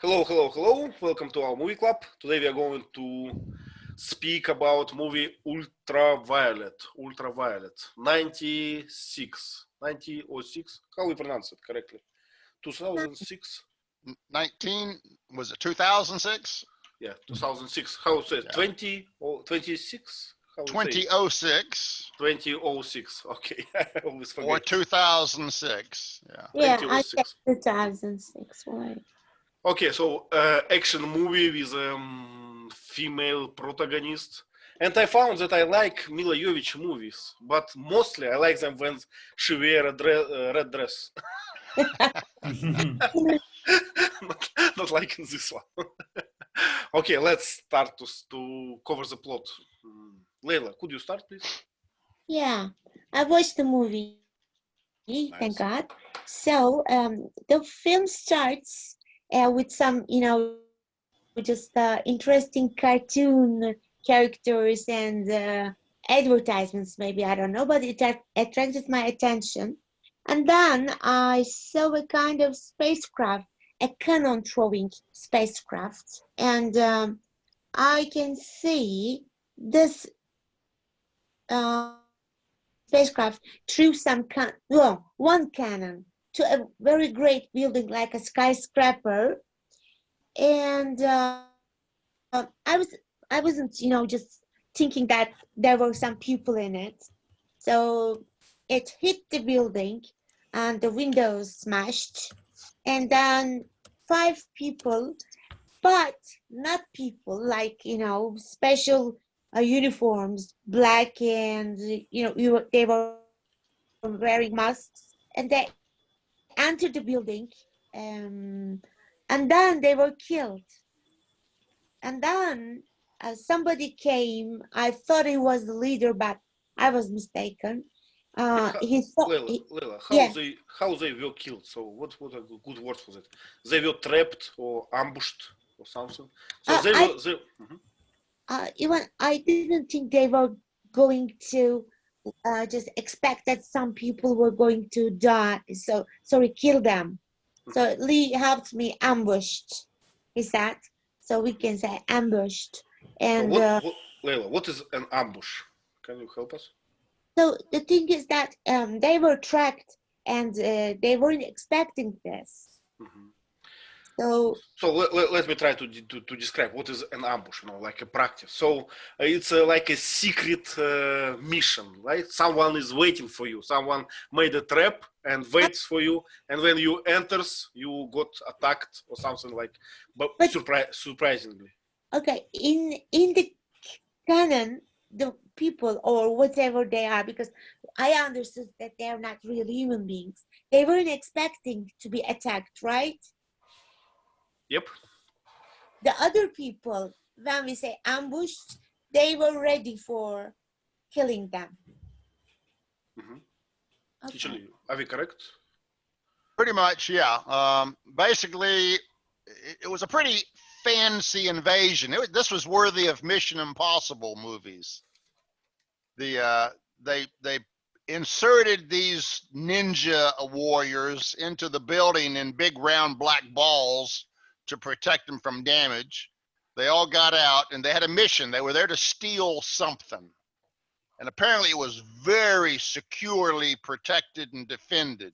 Hello, hello, hello. Welcome to our movie club. Today we are going to speak about movie Ultraviolet. Ultraviolet. 96. 1906. How we pronounce it correctly? 2006? 19, was it 2006? Yeah, 2006. How say it? Yeah. 20 or 26? How we say it? 2006 2006. Okay, I always forget. or 2006. Yeah. Yeah, I 2006. said 2006. Why? Okay, so action movie with female protagonist. And I found that I like Mila Jovovich movies, but mostly I like them when she wear a red dress. not like in this one. Okay, let's start to cover the plot. Leila, could you start, please? Yeah, I watched the movie. Nice. Thank God. So the film starts with some, just interesting cartoon characters and advertisements. Maybe I don't know, but it attracted my attention. And then I saw a kind of spacecraft, a cannon throwing spacecraft, and I can see this spacecraft threw one cannon to a very great building like a skyscraper, and I wasn't just thinking that there were some people in it. So it hit the building and the windows smashed, and then 5 people, but not people like special uniforms, black, and they were wearing masks, and they entered the building, and then they were killed. And then somebody came. I thought he was the leader, but I was mistaken. Leila, how they were killed? So what a good word for that? They were trapped or ambushed or something. So even I didn't think they were going to just expect that some people were going to die. So kill them. So Lee helped me ambushed. He said, so we can say ambushed. And Leila, what is an ambush? Can you help us? So the thing is that they were tracked, and they weren't expecting this. So let me try to describe what is an ambush, like a practice. So it's like a secret mission, right? Someone is waiting for you. Someone made a trap and waits for you, and when you enters, you got attacked or something like. But surprisingly. Okay, in the canon, the people or whatever they are, because I understood that they are not real human beings. They weren't expecting to be attacked, right? Yep. The other people, when we say ambushed, they were ready for killing them. Okay. Actually, are we correct? Pretty much, yeah. Basically, it was a pretty fancy invasion. This was worthy of Mission Impossible movies. They inserted these ninja warriors into the building in big round black balls to protect them from damage. They all got out and they had a mission. They were there to steal something. And apparently it was very securely protected and defended.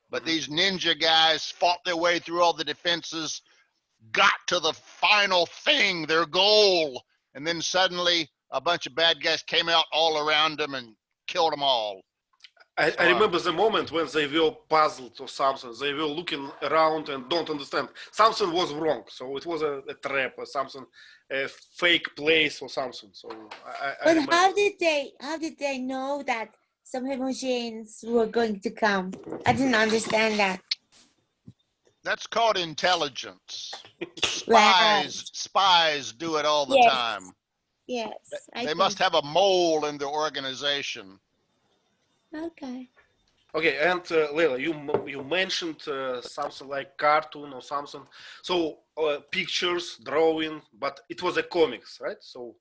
But these ninja guys fought their way through all the defenses, got to the final thing, their goal, and then suddenly a bunch of bad guys came out all around them and killed them all. I remember the moment when they were puzzled or something. They were looking around and don't understand. Something was wrong. So it was a trap or something, a fake place or something. So But how did they know that some machines were going to come? I didn't understand that. That's called intelligence. Right. Spies do it all the time. Yes. They must have a mole in the organization. Okay. Okay, and Leila, you mentioned something like cartoon or something. So pictures, drawing, but it was a comics, right? So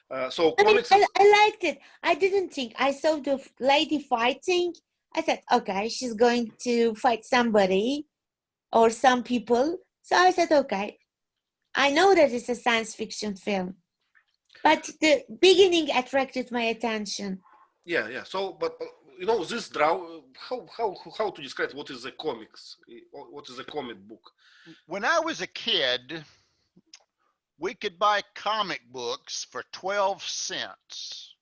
comics. I liked it. I didn't think. I saw the lady fighting. I said, okay, she's going to fight somebody or some people. So I said, okay, I know that it's a science fiction film, but the beginning attracted my attention. Yeah. So, but you know, this draw. How to describe what is the comics? What is a comic book? When I was a kid, we could buy comic books for 12 cents.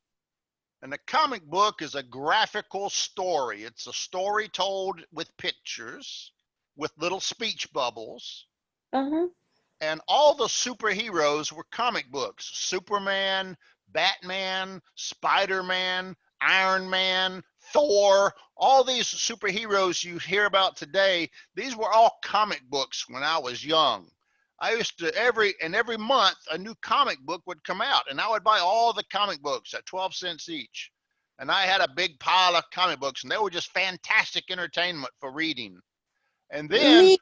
And a comic book is a graphical story. It's a story told with pictures, with little speech bubbles. Uh-huh. And all the superheroes were comic books. Superman, Batman, Spider-Man, Iron Man, Thor, all these superheroes you hear about today, these were all comic books when I was young. I used to every month a new comic book would come out, and I would buy all the comic books at 12 cents each. And I had a big pile of comic books, and they were just fantastic entertainment for reading. And then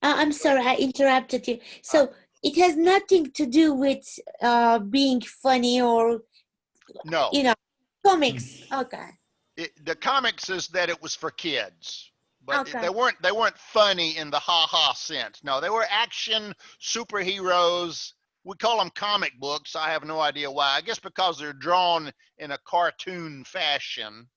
I'm sorry, I interrupted you. So it has nothing to do with being funny or, no, comics. Okay. the comics is that it was for kids, but Okay. they weren't funny in the ha-ha sense. No, they were action superheroes. We call them comic books. I have no idea why. I guess because they're drawn in a cartoon fashion.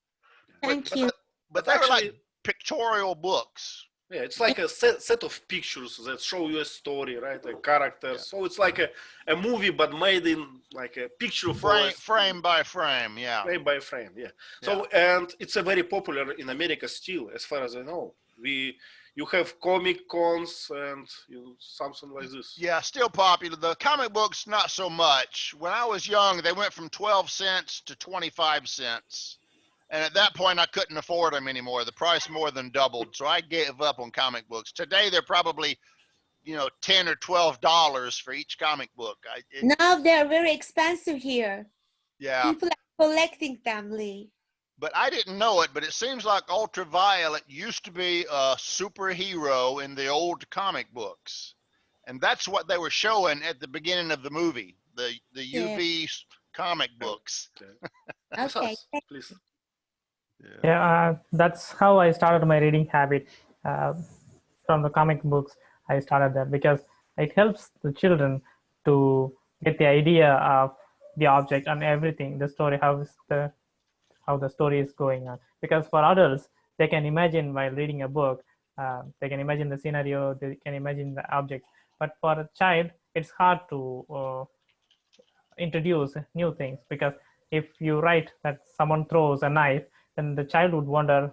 Thank you. But But they were actually, like pictorial books. yeah, it's like a set of pictures that show you a story, right? A character. Yeah. So it's like a movie, but made in like a picture Frame by frame, yeah. frame by frame. Yeah. So and it's a very popular in America still, as far as I know. You have comic cons and something like this. Yeah, still popular. The comic books, not so much. When I was young, they went from 12 cents to 25 cents. And at that point, I couldn't afford them anymore. The price more than doubled. So I gave up on comic books. Today, they're probably, $10 or $12 for each comic book. Now they're very expensive here. Yeah. People are collecting them, Lee. But I didn't know it, but it seems like Ultraviolet used to be a superhero in the old comic books. And that's what they were showing at the beginning of the movie, the UV comic books. Okay. Please. Yeah, that's how I started my reading habit. From the comic books, I started that because it helps the children to get the idea of the object and everything, the story, how the story is going on. Because for adults, they can imagine while reading a book, they can imagine the scenario, they can imagine the object. But for a child, it's hard to introduce new things, because if you write that someone throws a knife, then the child would wonder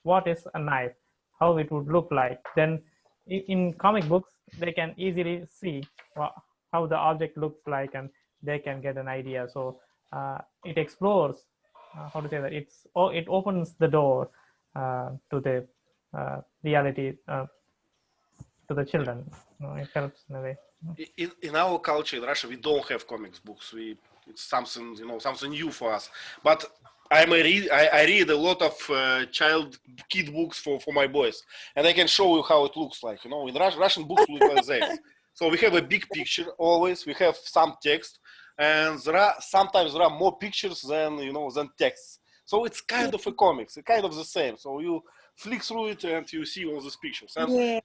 what is a knife, how it would look like. Then in comic books, they can easily see how the object looks like, and they can get an idea. So it explores, how to say that, it opens the door to the reality to the children. It helps in a way. In our culture in Russia, we don't have comics books. It's something something new for us. But I read a lot of kid books for my boys, and I can show you how it looks like. In Russian books look like this. So we have a big picture always. We have some text, and sometimes there are more pictures than than texts. So it's kind of a comics. It's kind of the same. So you flick through it and you see all these pictures. And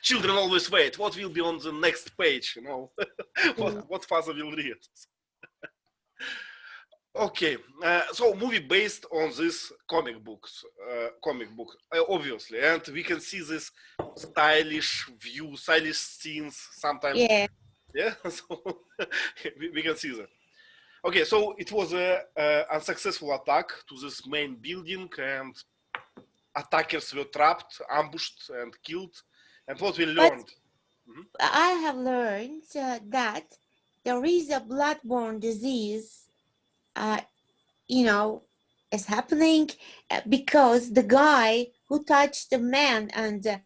children always wait. What will be on the next page? What father will read? Okay, so movie based on this comic book, obviously, and we can see this stylish view, stylish scenes sometimes. Yeah. So we can see that. Okay, so it was a unsuccessful attack to this main building, and attackers were trapped, ambushed, and killed. And what we learned? I have learned that there is a bloodborne disease is happening because the guy who touched the man and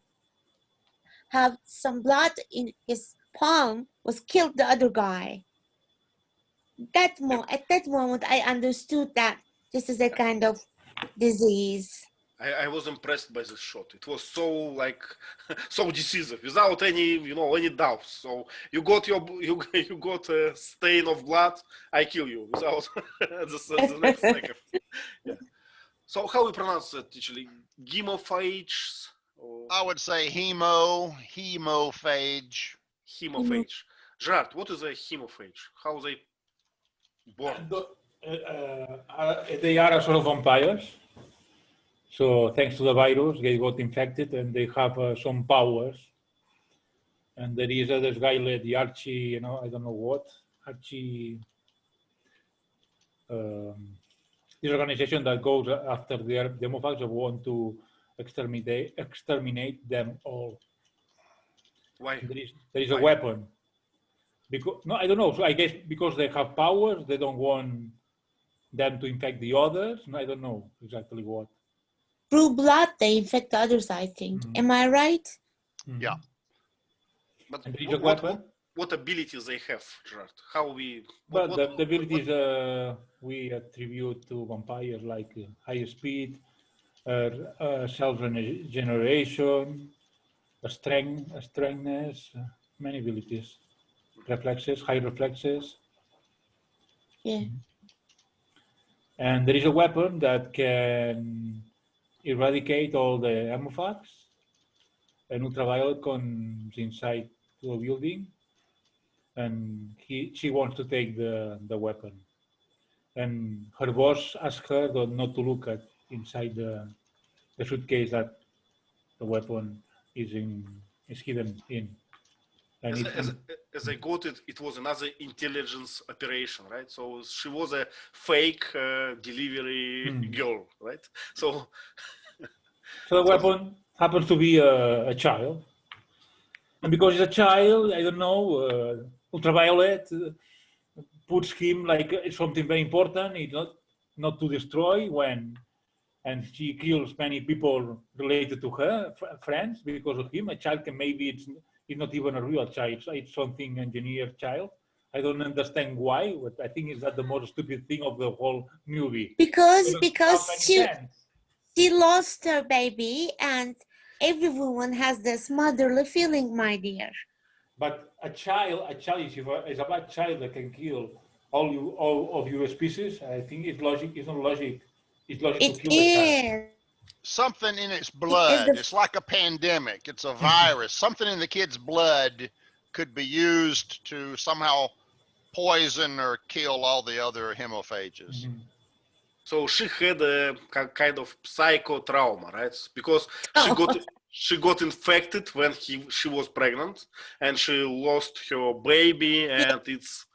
have some blood in his palm was killed the other guy. At that moment, I understood that this is a kind of disease. I was impressed by this shot. It was so so decisive, without any any doubts. So you got a stain of blood, I kill you without the next second. Yeah. So how we pronounce that actually? Gimophages Or I would say hemophage. hemophage? Gerard, what is a hemophage? How they born? They are sort of vampires. So thanks to the virus, they got infected and they have some powers. And there is this guy led the Archie, I don't know what, Archie, this organization that goes after the demophags that want to exterminate them all. Why? There is a Why? weapon. Because no, I don't know. So I guess because they have powers, they don't want them to infect the others. I don't know exactly what. Through blood, they infect others, I think. Am I right? Yeah. But And there is a weapon. what abilities they have, Gerard? How we? But the abilities we attribute to vampires, like higher speed, self-regeneration, strengthness, many abilities, reflexes, high reflexes. Yeah. And there is a weapon that can eradicate all the hemophags. And Ultraviolet comes inside the building, and she wants to take the weapon. And her boss asks her not to look at inside the suitcase that the weapon is hidden in. And as I got it, it was another intelligence operation, right? So she was a fake delivery girl, right? So the weapon happens to be a child. And because it's a child, I don't know, Ultraviolet puts him like it's something very important. It's not to destroy and she kills many people related to her, friends, because of him. A child can maybe it's not even a real child. It's something engineered child. I don't understand why, but I think it's that the most stupid thing of the whole movie. Because she lost her baby, and every woman has this motherly feeling, my dear. But a child is a bad child that can kill all of your species. I think it's logic. It's not logic. It's logic to kill a child. Something in its blood. It's like a pandemic. It's a virus. Something in the kid's blood could be used to somehow poison or kill all the other hemophages. So she had a kind of psycho trauma, right? Because she got infected when she was pregnant, and she lost her baby, and it's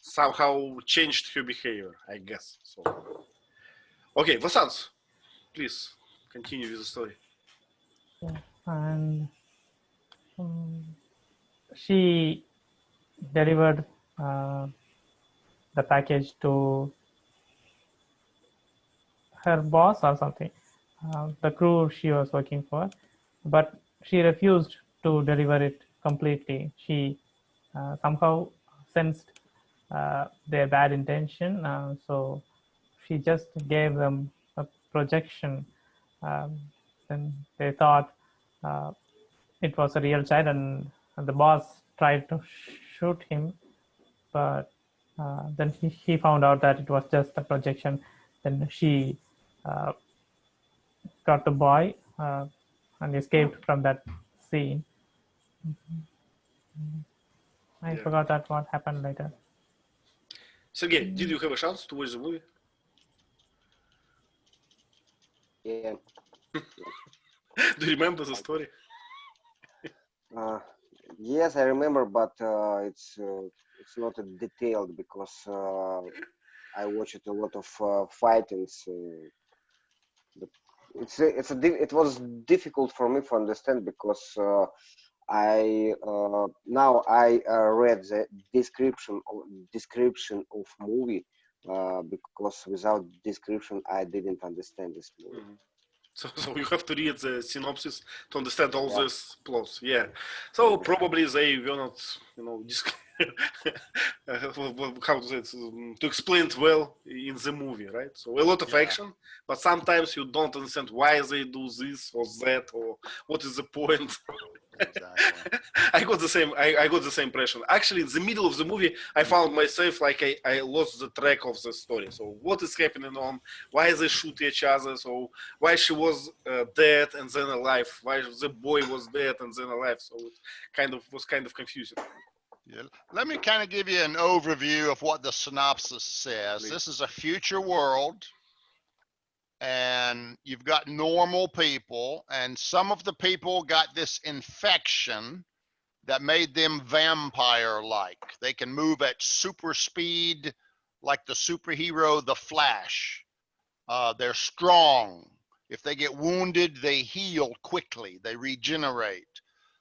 somehow changed her behavior, I guess. So, okay, Vasant, please continue with the story. And she delivered the package to her boss or something, the crew she was working for, but she refused to deliver it completely. She somehow sensed their bad intention, so she just gave them a projection. Then they thought it was a real child, and the boss tried to shoot him, but then he found out that it was just a projection. Then she got the boy and escaped from that scene. I forgot that what happened later. Sergey, did you have a chance to watch the movie? Yeah. Do you remember the story? Yes, I remember, but it's not detailed because I watched a lot of fightings. It was difficult for me to understand because I read the description of movie because without description I didn't understand this movie. So you have to read the synopsis to understand all these plots. Yeah. So probably they were not, how to say it, to explain it well in the movie, right? So a lot of action, but sometimes you don't understand why they do this or that or what is the point. Exactly. I got the same. I got the same impression. Actually, in the middle of the movie, I found myself like I lost the track of the story. So what is happening on? Why they shoot each other? So why she was dead and then alive? Why the boy was dead and then alive? So it was kind of confusing. Yeah. Let me kind of give you an overview of what the synopsis says. Please. This is a future world, and you've got normal people, and some of the people got this infection that made them vampire-like. They can move at super speed, like the superhero, the Flash. They're strong. If they get wounded, they heal quickly. They regenerate.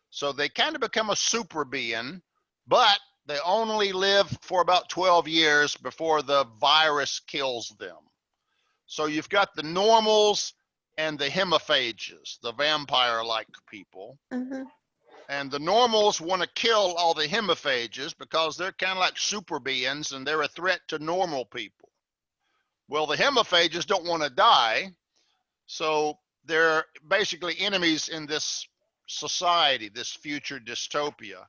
So they kind of become a super being, but they only live for about 12 years before the virus kills them. So you've got the normals and the hemiphages, the vampire-like people. Uh-huh. And the normals want to kill all the hemiphages because they're kind of like super beings and they're a threat to normal people. Well, the hemiphages don't want to die, so they're basically enemies in this society, this future dystopia.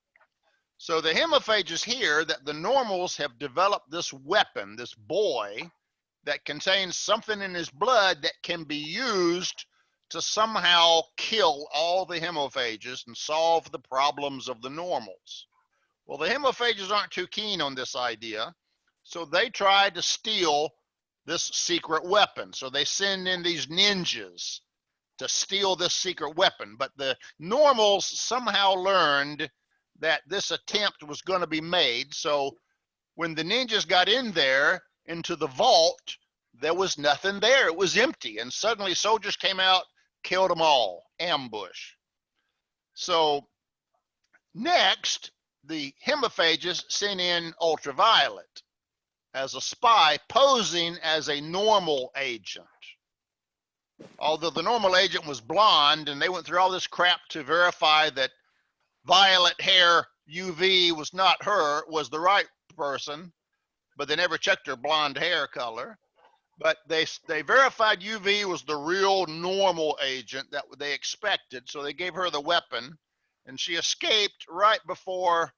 So the hemiphages hear that the normals have developed this weapon, this boy, that contains something in his blood that can be used to somehow kill all the hemiphages and solve the problems of the normals. Well, the hemiphages aren't too keen on this idea, so they try to steal this secret weapon. So they send in these ninjas to steal this secret weapon, but the normals somehow learned that this attempt was going to be made. So when the ninjas got in there into the vault, there was nothing there. It was empty, and suddenly soldiers came out, killed them all, ambush. So next, the hemiphages sent in Ultraviolet as a spy posing as a normal agent. Although the normal agent was blonde, and they went through all this crap to verify that violet hair UV was not her, was the right person, but they never checked her blonde hair color. But they verified UV was the real normal agent that they expected, so they gave her the weapon, and she escaped right before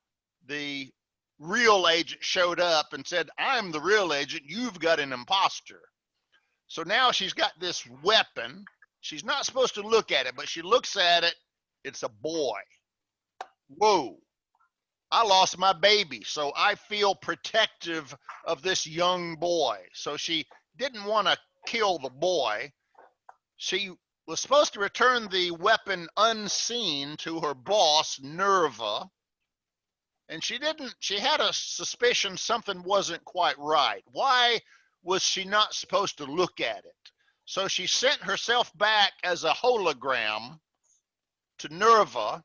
the real agent showed up and said, "I'm the real agent, you've got an imposter." So now she's got this weapon. She's not supposed to look at it, but she looks at it. It's a boy. Whoa. I lost my baby, so I feel protective of this young boy. So she didn't want to kill the boy. She was supposed to return the weapon unseen to her boss, Nerva. And she didn't. She had a suspicion something wasn't quite right. Why was she not supposed to look at it? So she sent herself back as a hologram to Nerva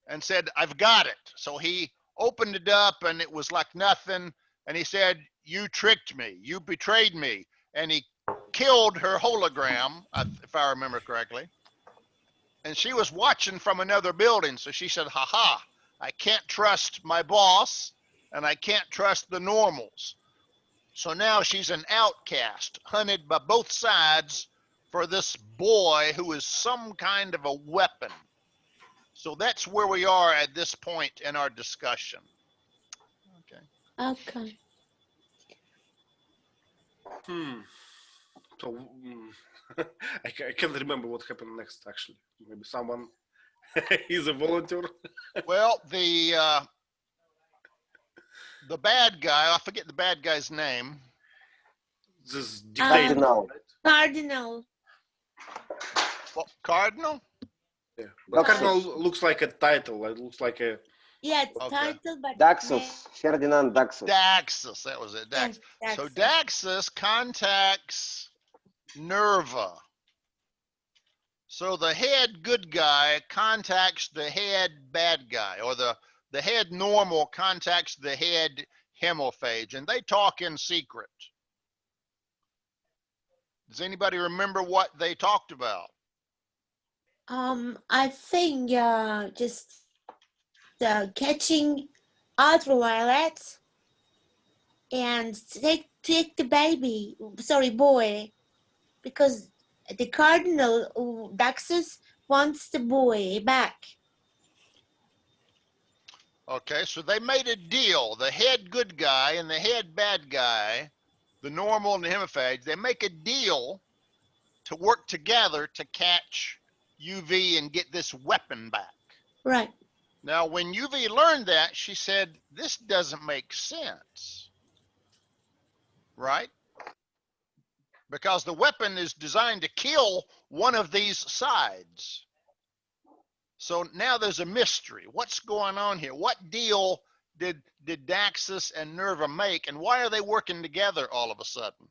and said, "I've got it." So he opened it up and it was like nothing. And he said, "You tricked me. You betrayed me." And he killed her hologram, if I remember correctly. And she was watching from another building. So she said, "Ha ha, I can't trust my boss and I can't trust the normals." So now she's an outcast, hunted by both sides for this boy who is some kind of a weapon. So that's where we are at this point in our discussion. Okay. Okay. So I can't remember what happened next. Actually, maybe someone is a volunteer. Well, the bad guy, I forget the bad guy's name. This dictator, Cardinal. Cardinal. Well, Cardinal? Yeah. But Daxus. Cardinal looks like a title. It looks like a Yeah, it's Okay. title, but Daxus. Ferdinand Daxus. Daxus, that was it. Yes, Daxus. So Daxus. Daxus contacts Nerva. So the head good guy contacts the head bad guy, or the head normal contacts the head hemorrhage, and they talk in secret. Does anybody remember what they talked about? I think just catching ultraviolet and take the baby, sorry, boy, because the Cardinal Daxus wants the boy back. Okay, so they made a deal. The head good guy and the head bad guy, the normal and the hemiphage, they make a deal to work together to catch UV and get this weapon back. Right. Now, when UV learned that, she said, this doesn't make sense, right? Because the weapon is designed to kill one of these sides. So now there's a mystery. What's going on here? What deal did Daxus and Nerva make, and why are they working together all of a sudden?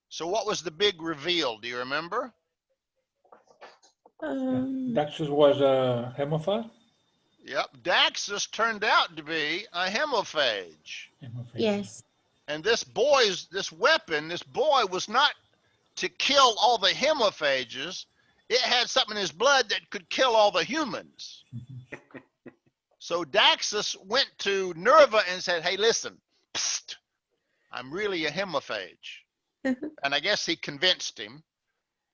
So what was the big reveal? Do you remember? Daxus was a hemophile. Yep, Daxus turned out to be a hemophage. Yes. And this boy was not to kill all the hemophages. It had something in his blood that could kill all the humans. So Daxus went to Nerva and said, hey, listen, psst, I'm really a hemophage. And I guess he convinced him.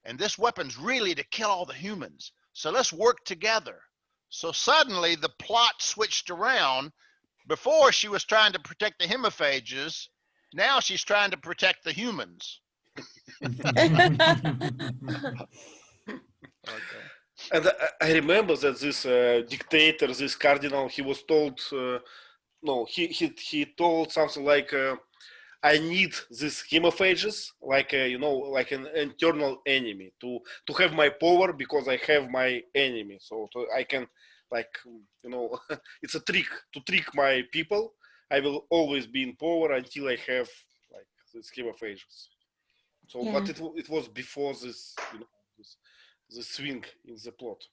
And this weapon's really to kill all the humans. So let's work together. So suddenly the plot switched around. Before she was trying to protect the hemophages. Now she's trying to protect the humans. Okay. And I remember that this dictator, this cardinal, he was told, no, he told something like, I need these hemophages, like you know, like an internal enemy to have my power, because I have my enemy, so I can, like, you know, it's a trick to trick my people. I will always be in power until I have like these hemophages. So, Yeah. but it was before this, you know, the swing in the plot.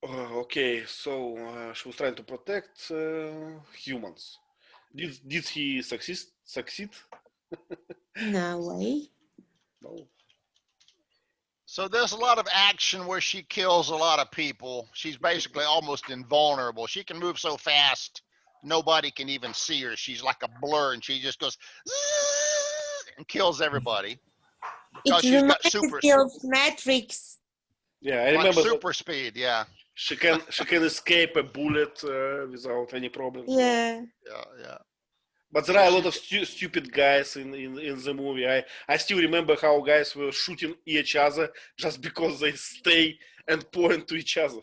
Okay, so she was trying to protect humans. Did he succeed? No way. No. So there's a lot of action where she kills a lot of people. She's basically almost invulnerable. She can move so fast, nobody can even see her. She's like a blur, and she just goes and kills everybody. Because It she's got reminds super, me of Matrix. Yeah, I like remember super speed. Yeah, she can escape a bullet without any problems. Yeah. yeah. But there are a lot of stupid guys in the movie. I still remember how guys were shooting each other just because they stay and point to each other.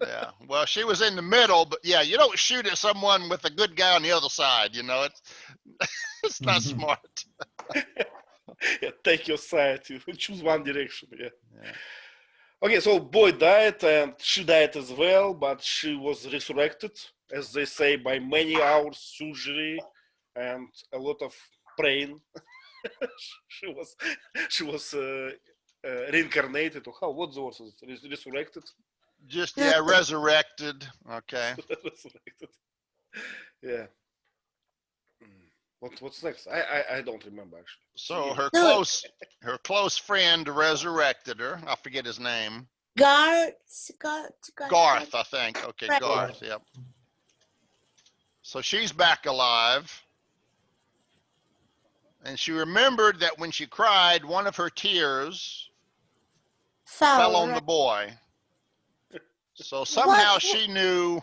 Yeah. Well, she was in the middle, but yeah, you don't shoot at someone with a good guy on the other side. You know, it's it's not smart. Yeah, take your side. You choose one direction. Yeah. Yeah. Okay, so boy died and she died as well, but she was resurrected, as they say, by many hours surgery and a lot of praying. she was reincarnated, or how? What's the word? Resurrected. Just yeah, resurrected. Okay. Resurrected. Yeah. What's next? I don't remember actually. So No. her close friend resurrected her. I forget his name. Garth, Garth, I think. Okay, Right. Garth. Yep. So she's back alive. And she remembered that when she cried, one of her tears fell on the boy. So somehow she knew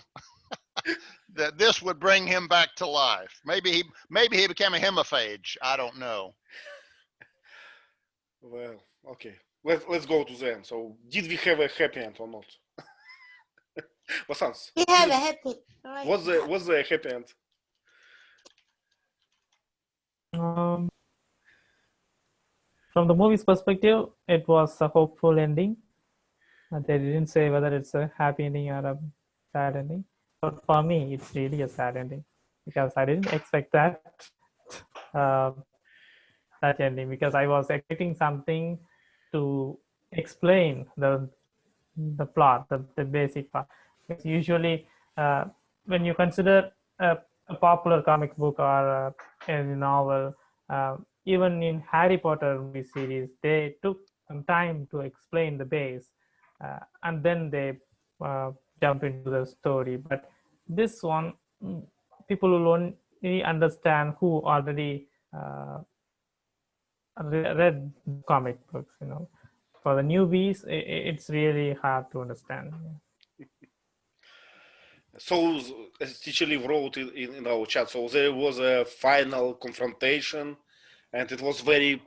that this would bring him back to life. Maybe he became a hemophage. I don't know. Well, okay. Let's go to the end. So, did we have a happy end or not? Vasans, We have a happy. Right. what's the happy end? From the movie's perspective, it was a hopeful ending. They didn't say whether it's a happy ending or a sad ending. But for me, it's really a sad ending because I didn't expect that that ending, because I was expecting something to explain the plot, the basic part. Because usually, when you consider a popular comic book or a novel, even in Harry Potter movie series, they took some time to explain the base, and then they jump into the story. But this one, people will only understand who already read comic books. You know, for the newbies, it's really hard to understand. So, as Teacher Liv wrote in our chat, so there was a final confrontation, and it was very,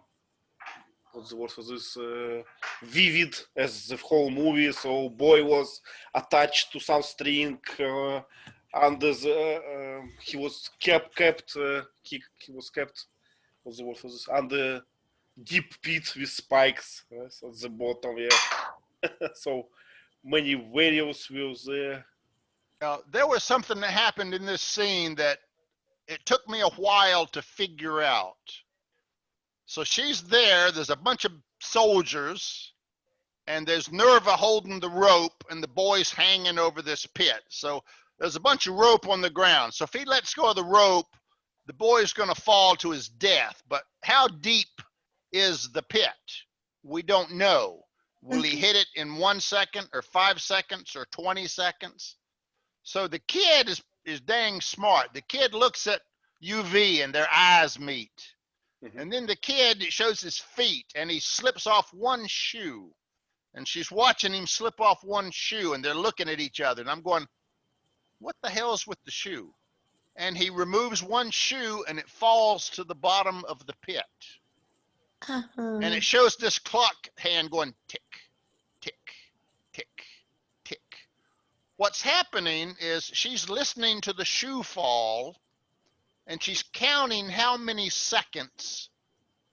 what's the word for this, vivid as the whole movie. So boy was attached to some string under the, he was kept, he was kept, what's the word for this, under deep pit with spikes, right, at the bottom, yeah. So many variables were there. Now, there was something that happened in this scene that it took me a while to figure out. So she's there, there's a bunch of soldiers, and there's Nerva holding the rope, and the boy's hanging over this pit. So there's a bunch of rope on the ground. So if he lets go of the rope, the boy's going to fall to his death. But how deep is the pit? We don't know. Will he hit it in 1 second or 5 seconds or 20 seconds? So the kid is dang smart. The kid looks at UV and their eyes meet. And then the kid shows his feet and he slips off one shoe. And she's watching him slip off one shoe and they're looking at each other. And I'm going, what the hell's with the shoe? And he removes one shoe and it falls to the bottom of the pit. And it shows this clock hand going tick, tick, tick, tick. What's happening is she's listening to the shoe fall and she's counting how many seconds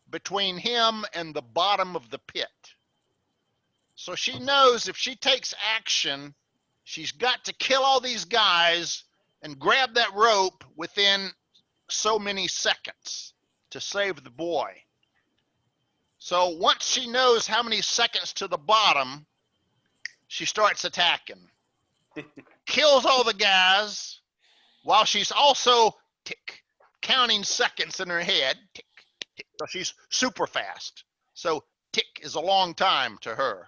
between him and the bottom of the pit. So she knows if she takes action, she's got to kill all these guys and grab that rope within so many seconds to save the boy. So once she knows how many seconds to the bottom, she starts attacking. Kills all the guys while she's also tick, counting seconds in her head. Tick, tick. So she's super fast. So tick is a long time to her.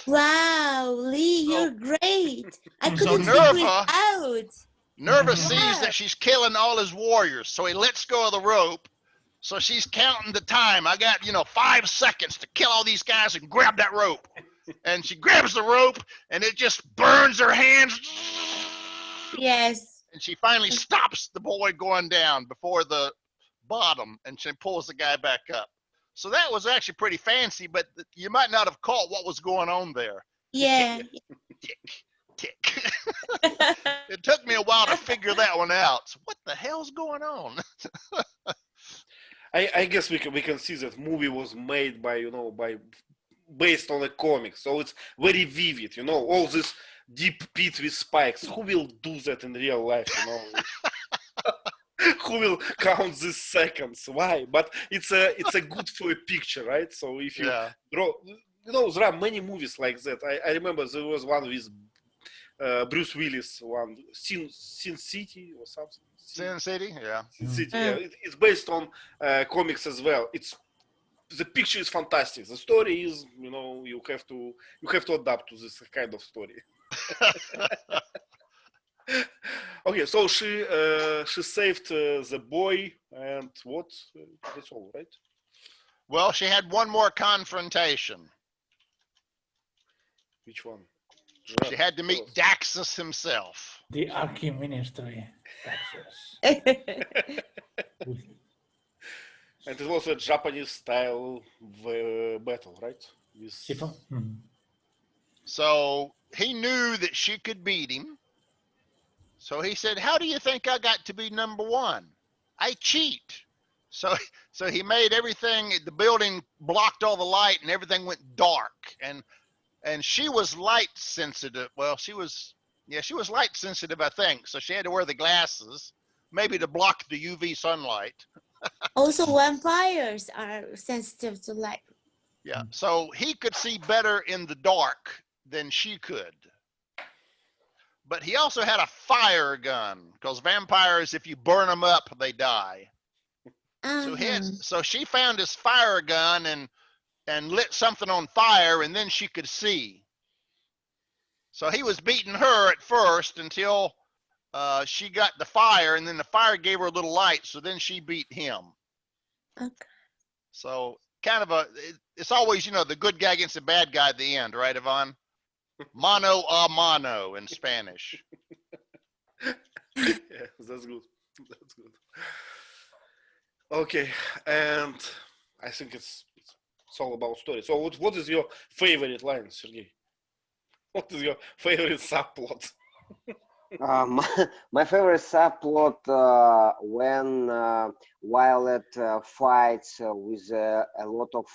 Wow, Lee, you're great. I So couldn't figure it out. Nerva sees that she's killing all his warriors, so he lets go of the rope. So she's counting the time. I got, 5 seconds to kill all these guys and grab that rope. And she grabs the rope and it just burns her hands. Yes. And she finally stops the boy going down before the bottom and she pulls the guy back up. So that was actually pretty fancy, but you might not have caught what was going on there. Yeah. Tick, tick. It took me a while to figure that one out. So what the hell's going on? I guess we can see that movie was made by based on a comic, so it's very vivid. All this deep pit with spikes. Who will do that in real life? Who will count these seconds? Why? But it's a good for a picture, right? So if you draw, there are many movies like that. I remember there was one with Bruce Willis, one Sin City or something. Sin City, yeah. Sin City, yeah. It's based on comics as well. The picture is fantastic. The story is, you have to adapt to this kind of story. Okay, so she saved the boy, and what? That's all, right? Well, she had one more confrontation. Which one? She had to meet Daxus himself. The Archiministry, Daxus. And it was a Japanese style battle, right? So he knew that she could beat him. So he said, how do you think I got to be number one? I cheat. So he made everything, the building blocked all the light and everything went dark. And she was light sensitive. Well, she was light sensitive, I think. So she had to wear the glasses, maybe to block the UV sunlight. Also, vampires are sensitive to light. Yeah, so he could see better in the dark than she could. But he also had a fire gun, because vampires, if you burn them up, they die. So she found his fire gun and lit something on fire, and then she could see. So he was beating her at first until she got the fire, and then the fire gave her a little light, so then she beat him. Okay. So kind of it's always, the good guy against the bad guy at the end, right, Yvonne? Mano a mano in Spanish. Yeah, that's good. That's good. Okay, and I think it's all about story. So what is your favorite line, Sergey? What is your favorite subplot? My favorite subplot when Violet fights with a lot of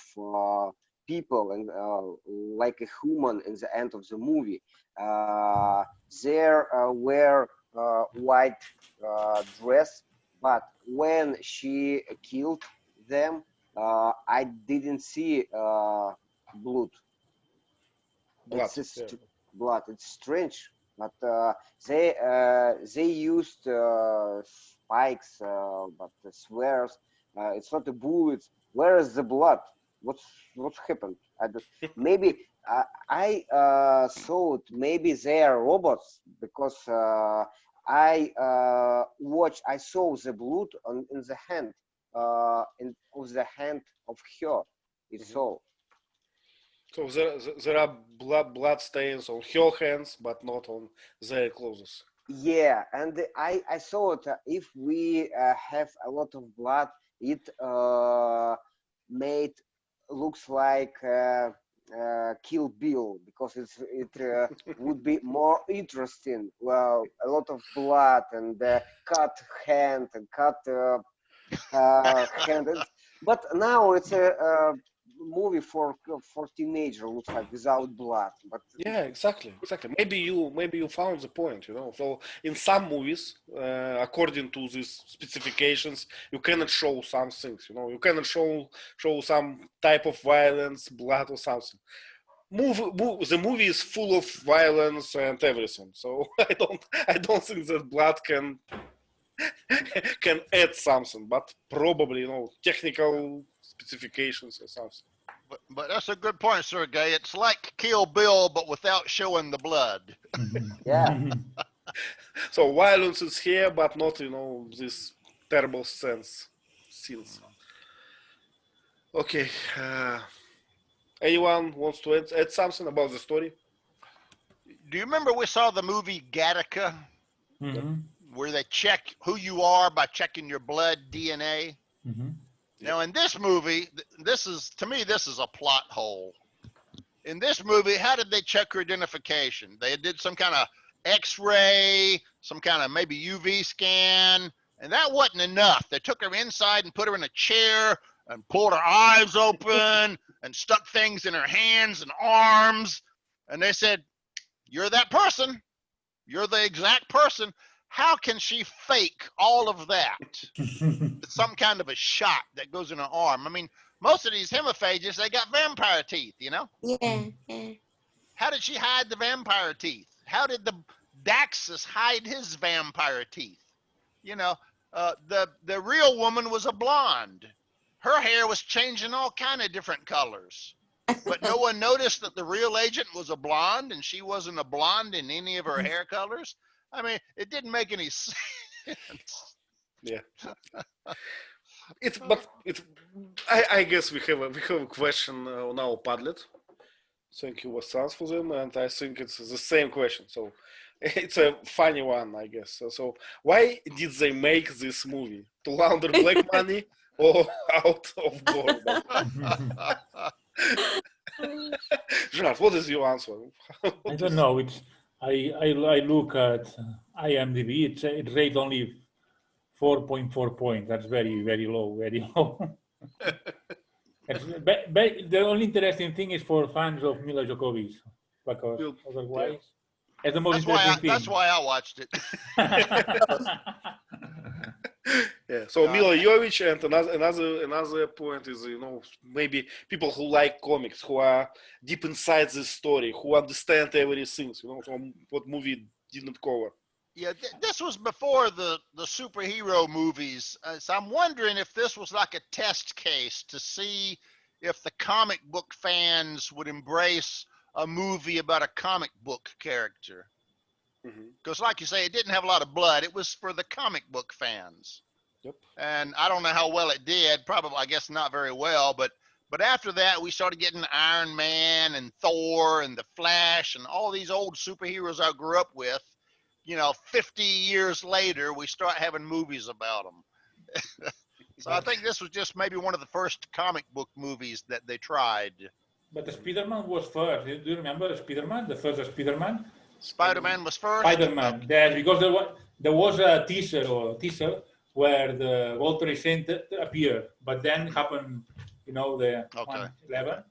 people and like a human in the end of the movie. There wear white dress, but when she killed them, I didn't see blood. Blood. It's Yeah. blood. It's strange, but they used spikes, but the swears. It's not the bullets. Where is the blood? What's happened? Maybe I thought maybe they are robots because I saw the blood in the hand, of the hand of her. It's all. So there are blood stains on her hands, but not on their clothes. Yeah, and I thought if we have a lot of blood, it made looks like Kill Bill because it would be more interesting. Well, a lot of blood and cut hand and cut hand. But now it's a movie for teenager. Looks like without blood, but Yeah, exactly. Maybe you found the point, you know. So in some movies, according to these specifications, you cannot show some things, you know. You cannot show some type of violence, blood or something. The movie is full of violence and everything. So I don't think that blood can can add something, but probably, you know, technical specifications or something. But that's a good point, Sergey. It's like Kill Bill, but without showing the blood. yeah. So violence is here, but not, you know, this terrible scenes. Okay. Anyone wants to add something about the story? Do you remember we saw the movie Gattaca, Mhm. where they check who you are by checking your blood DNA? Mhm. Now, in this movie, this is, to me, this is a plot hole. In this movie, how did they check her identification? They did some kind of X-ray, some kind of maybe UV scan, and that wasn't enough. They took her inside and put her in a chair and pulled her eyes open and stuck things in her hands and arms, and they said, "You're that person. You're the exact person." How can she fake all of that? It's some kind of a shot that goes in her arm. I mean, most of these hemiphages, they got vampire teeth, you know? Yeah, yeah. How did she hide the vampire teeth? How did the Daxus hide his vampire teeth? You know, the real woman was a blonde. Her hair was changing all kind of different colors. But no one noticed that the real agent was a blonde and she wasn't a blonde in any of her hair colors. I mean, it didn't make any sense. Yeah. I guess we have a question on our Padlet. Thank you, Wassans, for them, and I think it's the same question. So it's a funny one, I guess. So why did they make this movie? To launder black money or out of boredom? Gerard, what is your answer? I don't know. I look at IMDb. It rates only 4.4 points. That's very low. Very low. The only interesting thing is for fans of Mila Djokovic, because otherwise, it's the most interesting thing. That's why I watched it. Yeah. So Mila Jovovich, and another point is, you know, maybe people who like comics, who are deep inside this story, who understand everything, you know, from what movie didn't cover. Yeah, this was before the superhero movies. So I'm wondering if this was like a test case to see if the comic book fans would embrace a movie about a comic book character. Because, like you say, it didn't have a lot of blood. It was for the comic book fans. Yep. And I don't know how well it did. Probably, I guess, not very well. But after that, we started getting Iron Man and Thor and the Flash and all these old superheroes I grew up with. 50 years later, we start having movies about them. So I think this was just maybe one of the first comic book movies that they tried. But the Spider-Man was first. Do you remember the Spider-Man? The first Spider-Man? Spider-Man was first. Spider-Man. Yes, because there was a teaser where the World Trade Center appeared, but then happened, the 9/11.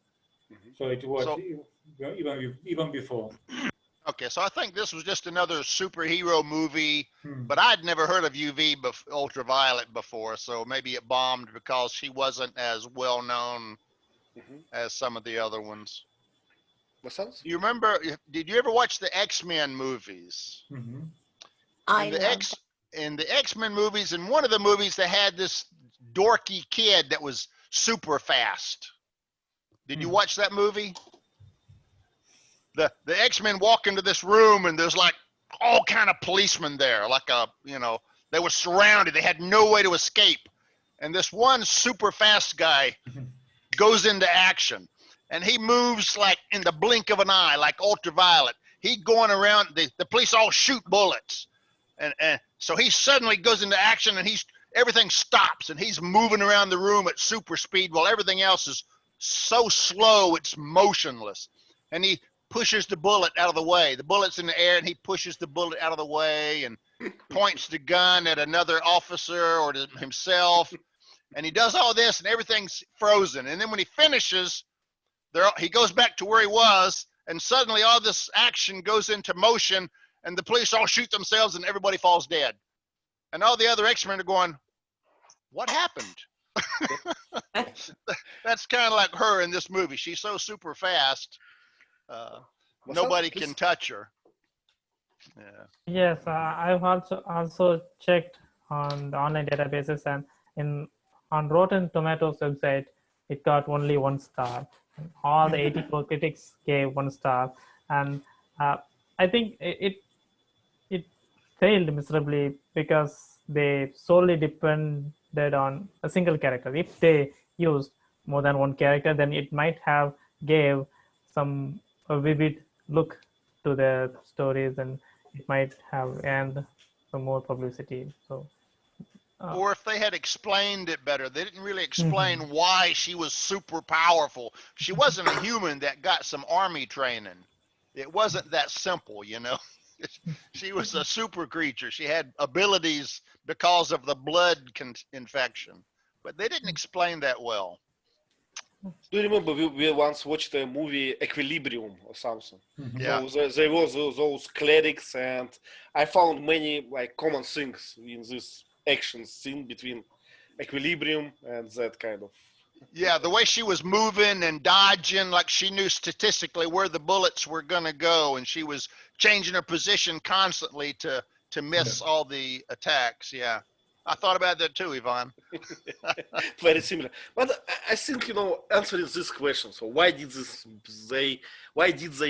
So it was even before. Okay, so I think this was just another superhero movie, but I'd never heard of Ultraviolet before, so maybe it bombed because she wasn't as well known as some of the other ones. What sounds? Do you remember? Did you ever watch the X-Men movies? I In the love in the X-Men movies, in one of the movies, they had this dorky kid that was super fast. Did you watch that movie? The X-Men walk into this room and there's like all kind of policemen there, like they were surrounded. They had no way to escape. And this one super fast guy goes into action, and he moves like in the blink of an eye, like Ultraviolet. He going around, the police all shoot bullets. And so he suddenly goes into action, and everything stops, and he's moving around the room at super speed while everything else is so slow it's motionless. And he pushes the bullet out of the way. The bullet's in the air, and he pushes the bullet out of the way and points the gun at another officer or to himself. And he does all this, and everything's frozen. And then when he finishes, he goes back to where he was, and suddenly all this action goes into motion, and the police all shoot themselves, and everybody falls dead. And all the other X-Men are going, what happened? That's kind of like her in this movie. She's so super fast, nobody can touch her. Yeah. Yes, I've also checked on the online databases, and on Rotten Tomatoes website, it got only 1 star. And all the 84 critics gave 1 star, and I think it failed miserably because they solely depended on a single character. If they used more than one character, then it might have gave some vivid look to their stories, and it might have earned some more publicity. So, or if they had explained it better. They didn't really explain why she was super powerful. She wasn't a human that got some army training. It wasn't that simple, She was a super creature. She had abilities because of the blood infection, but they didn't explain that well. Do you remember we once watched a movie Equilibrium or something? Yeah. So there was those clerics, and I found many like common things in this action scene between Equilibrium and that kind of. Yeah, the way she was moving and dodging, like she knew statistically where the bullets were going to go, and she was changing her position constantly to miss all the attacks. Yeah, I thought about that too, Ivan. Very similar. But I think, answering this question, so why did they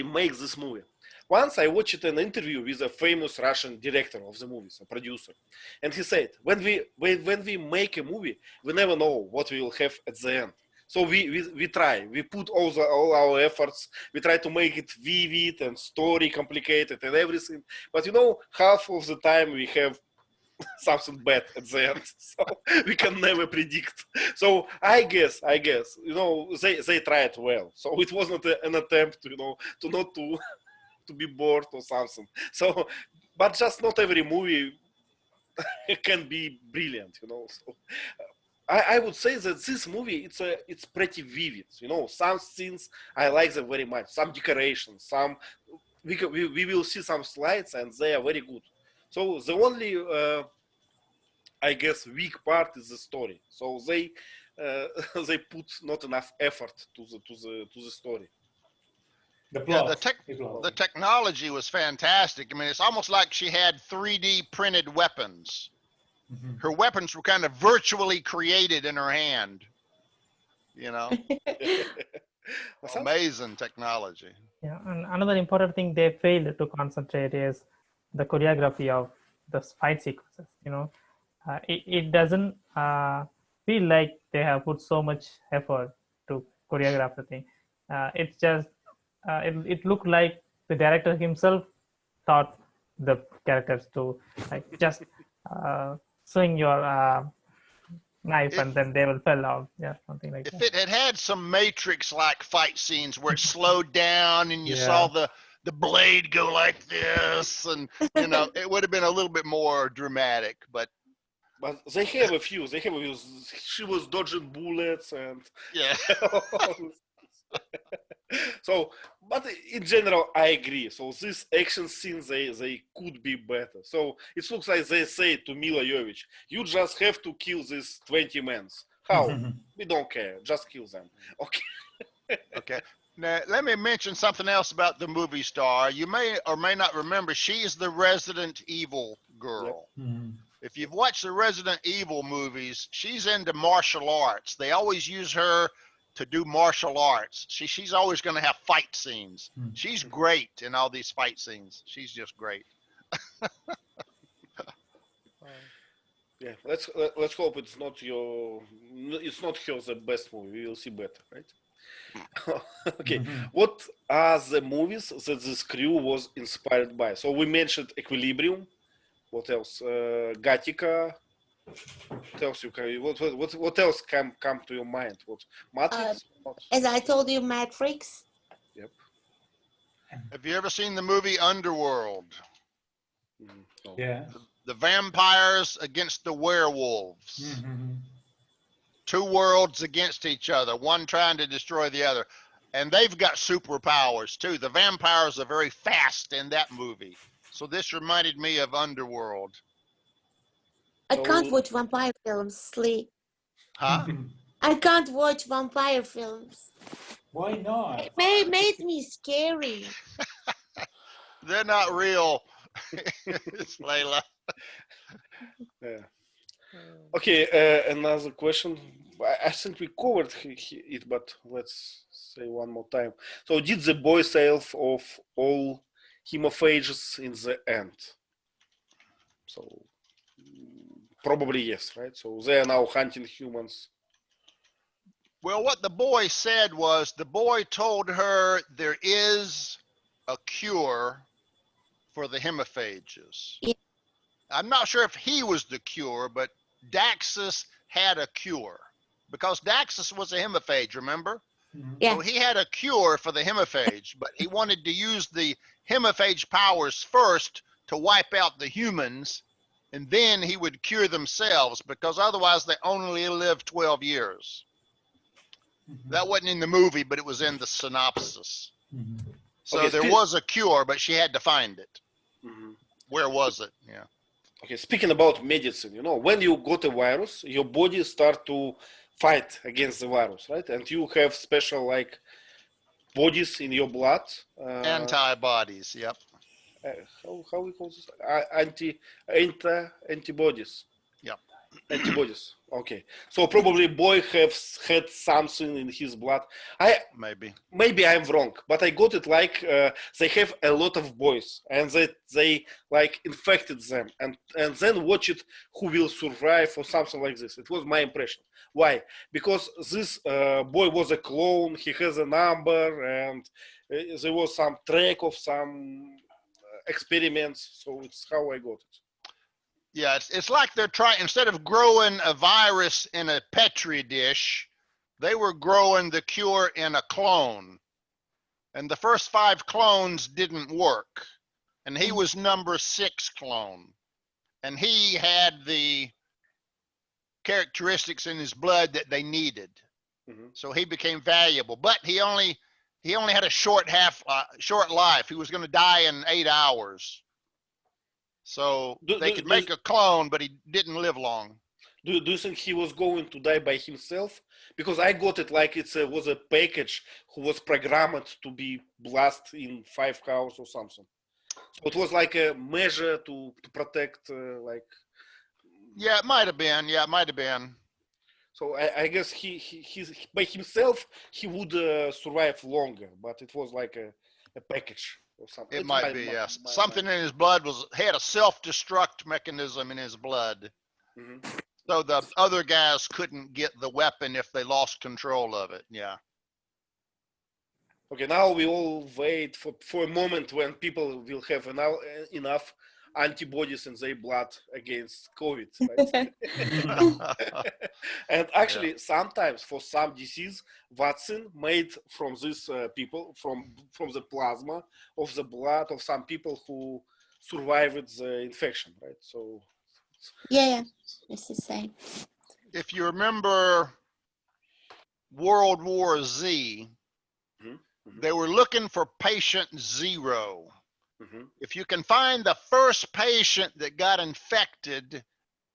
make this movie? Once I watched an interview with a famous Russian director of the movies, a producer, and he said, when we make a movie, we never know what we will have at the end. So we try, we put all our efforts, we try to make it vivid and story complicated and everything. But half of the time we have something bad at the end, so we can never predict. So I guess they tried well. So it wasn't an attempt to be bored or something. So, but just not every movie can be brilliant, So I would say that this movie it's pretty vivid. Some scenes I like them very much. Some decorations, some we will see some slides, and they are very good. So the only I guess weak part is the story. So they put not enough effort to the story. The plot. The technology was fantastic. I mean, it's almost like she had 3D printed weapons. Her weapons were kind of virtually created in her hand. Amazing technology. Yeah, and another important thing they failed to concentrate is the choreography of the fight sequences. It doesn't feel like they have put so much effort to choreograph the thing. It's just it looked like the director himself thought the characters to like just swing your knife and then they will fall out. Yeah, something like If that. it had had some Matrix-like fight scenes where it slowed down and you Yeah. saw the blade go like this, and you know, it would have been a little bit more dramatic. But they have a few. They have a few. She was dodging bullets and yeah, so, but in general, I agree. So these action scenes, they could be better. So it looks like they say to Mila Jovovich, "You just have to kill these 20 men. How? We don't care. Just kill them." Okay. okay. Now let me mention something else about the movie star. You may or may not remember, she is the Resident Evil girl. Mhm. If you've watched the Resident Evil movies, she's into martial arts. They always use her to do martial arts. She's always going to have fight scenes. Hmm. She's great in all these fight scenes. She's just great. Yeah. Let's hope it's not her the best movie. We will see better, right? Okay. Mhm. What are the movies that this crew was inspired by? So we mentioned Equilibrium. What else? Gattaca. What else what else come to your mind? What Matrix? As I told you, Matrix. Yep. Have you ever seen the movie Underworld? No. Yeah. The vampires against the werewolves. Mhm. Two worlds against each other, one trying to destroy the other. And they've got superpowers too. The vampires are very fast in that movie. So this reminded me of Underworld. I can't So- watch vampire films, Lee. Huh? I can't watch vampire films. Why not? It made me scary. They're not real. It's Layla. Yeah. Okay. Another question. I think we covered it, but let's say one more time. So, did the boy save of all hemophages in the end? So, probably yes, right? So they are now hunting humans. Well, what the boy said was the boy told her there is a cure for the hemophages. Yeah. I'm not sure if he was the cure, but Daxus had a cure because Daxus was a hemaphage, remember? Mhm. Yeah. So he had a cure for the hemaphage, but he wanted to use the hemaphage powers first to wipe out the humans, and then he would cure themselves because otherwise they only live 12 years. Mhm. That wasn't in the movie, but it was in the synopsis. Mhm. So Okay, there was a cure, but she had to find it. Mhm. Where was it? Yeah. Okay, speaking about medicine, when you got a virus, your body start to fight against the virus, right? And you have special like bodies in your blood. Antibodies. Yep. How we call this? Antibodies. Yep. Antibodies. Okay. So probably boy has had something in his blood. Maybe. Maybe I'm wrong, but I got it like they have a lot of boys and they like infected them and then watch it who will survive or something like this. It was my impression. Why? Because this boy was a clone. He has a number and there was some track of some experiments. So it's how I got it. Yeah, it's like they're trying, instead of growing a virus in a petri dish, they were growing the cure in a clone. And the first 5 clones didn't work. And he was number 6 clone. And he had the characteristics in his blood that they needed. Mhm. So he became valuable, but he only had a short life. He was going to die in 8 hours. So they could make a clone, but he didn't live long. Do you think he was going to die by himself? Because I got it like it was a package who was programmed to be blasted in 5 hours or something. So it was like a measure to protect like. Yeah, it might have been. Yeah, it might have been. So I guess he's by himself he would survive longer, but it was like a package or something. It might be, yes. Something in his blood had a self-destruct mechanism in his blood. Mhm. So the other guys couldn't get the weapon if they lost control of it. Yeah. Okay, now we all wait for a moment when people will have enough antibodies in their blood against COVID, right? And actually, sometimes for some disease, vaccine made from these people, from the plasma of the blood of some people who survived the infection, right? So Yeah, it's the same. If you remember World War Z, they were looking for patient zero. If you can find the first patient that got infected,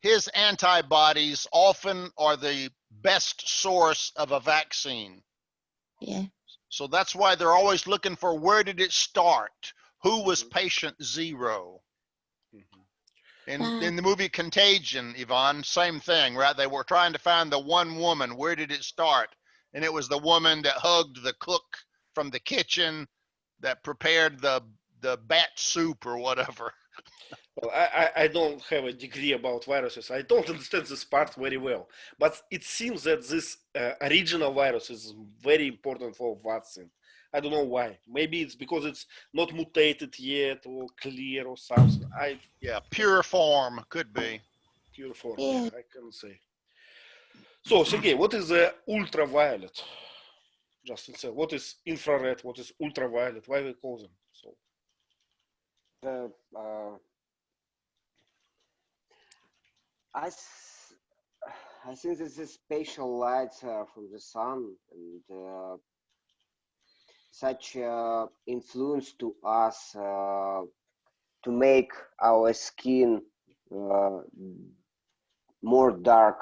his antibodies often are the best source of a vaccine. Yeah. So that's why they're always looking for where did it start? Who was patient zero? In the movie Contagion, Yvonne, same thing, right? They were trying to find the one woman. Where did it start? And it was the woman that hugged the cook from the kitchen that prepared the bat soup or whatever. Well, I don't have a degree about viruses. I don't understand this part very well. But it seems that this original virus is very important for vaccine. I don't know why. Maybe it's because it's not mutated yet or clear or something. Yeah, pure form could be. Pure form, Yeah. yeah, I can say. So, Sergey, what is the ultraviolet? Justin said, what is infrared? What is ultraviolet? Why we call them so? I think this is spatial light from the sun, and such influence to us to make our skin more dark.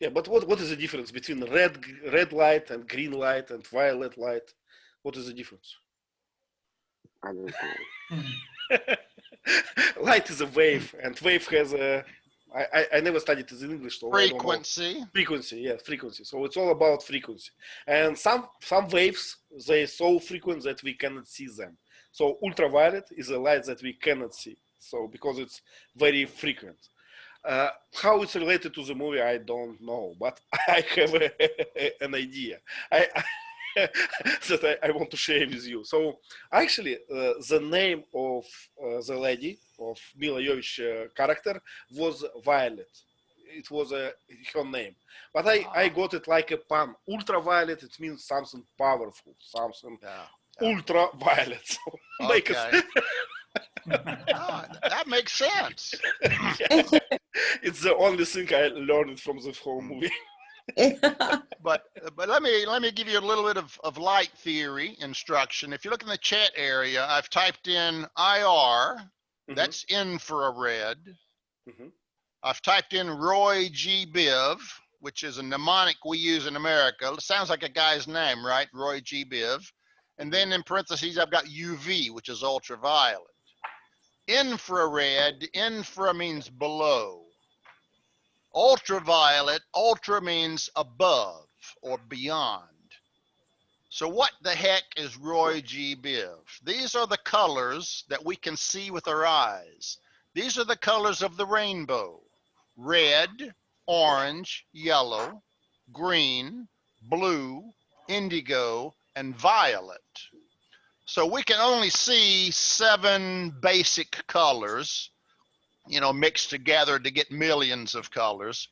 Yeah, but what is the difference between red light and green light and violet light? What is the difference? I don't know. Light is a wave, and wave has a. I never studied this in English, so frequency. I don't know. Frequency, yeah, frequency. So it's all about frequency. And some waves, they're so frequent that we cannot see them. So ultraviolet is a light that we cannot see. So because it's very frequent. How it's related to the movie, I don't know, but I have an idea. That I want to share with you. So actually, the name of the lady, of Mila Jovovich character, was Violet. It was her name. But I got it like a pun. Ultraviolet, it means something powerful, something ultraviolet. So okay. That makes sense. It's the only thing I learned from the whole movie. But let me give you a little bit of light theory instruction. If you look in the chat area, I've typed in IR, that's infrared. I've typed in Roy G. Biv, which is a mnemonic we use in America. It sounds like a guy's name, right? Roy G. Biv. And then in parentheses, I've got UV, which is ultraviolet. Infrared, infra means below. Ultraviolet, ultra means above or beyond. So what the heck is Roy G. Biv? These are the colors that we can see with our eyes. These are the colors of the rainbow: red, orange, yellow, green, blue, indigo, and violet. So we can only see 7 basic colors, mixed together to get millions of colors.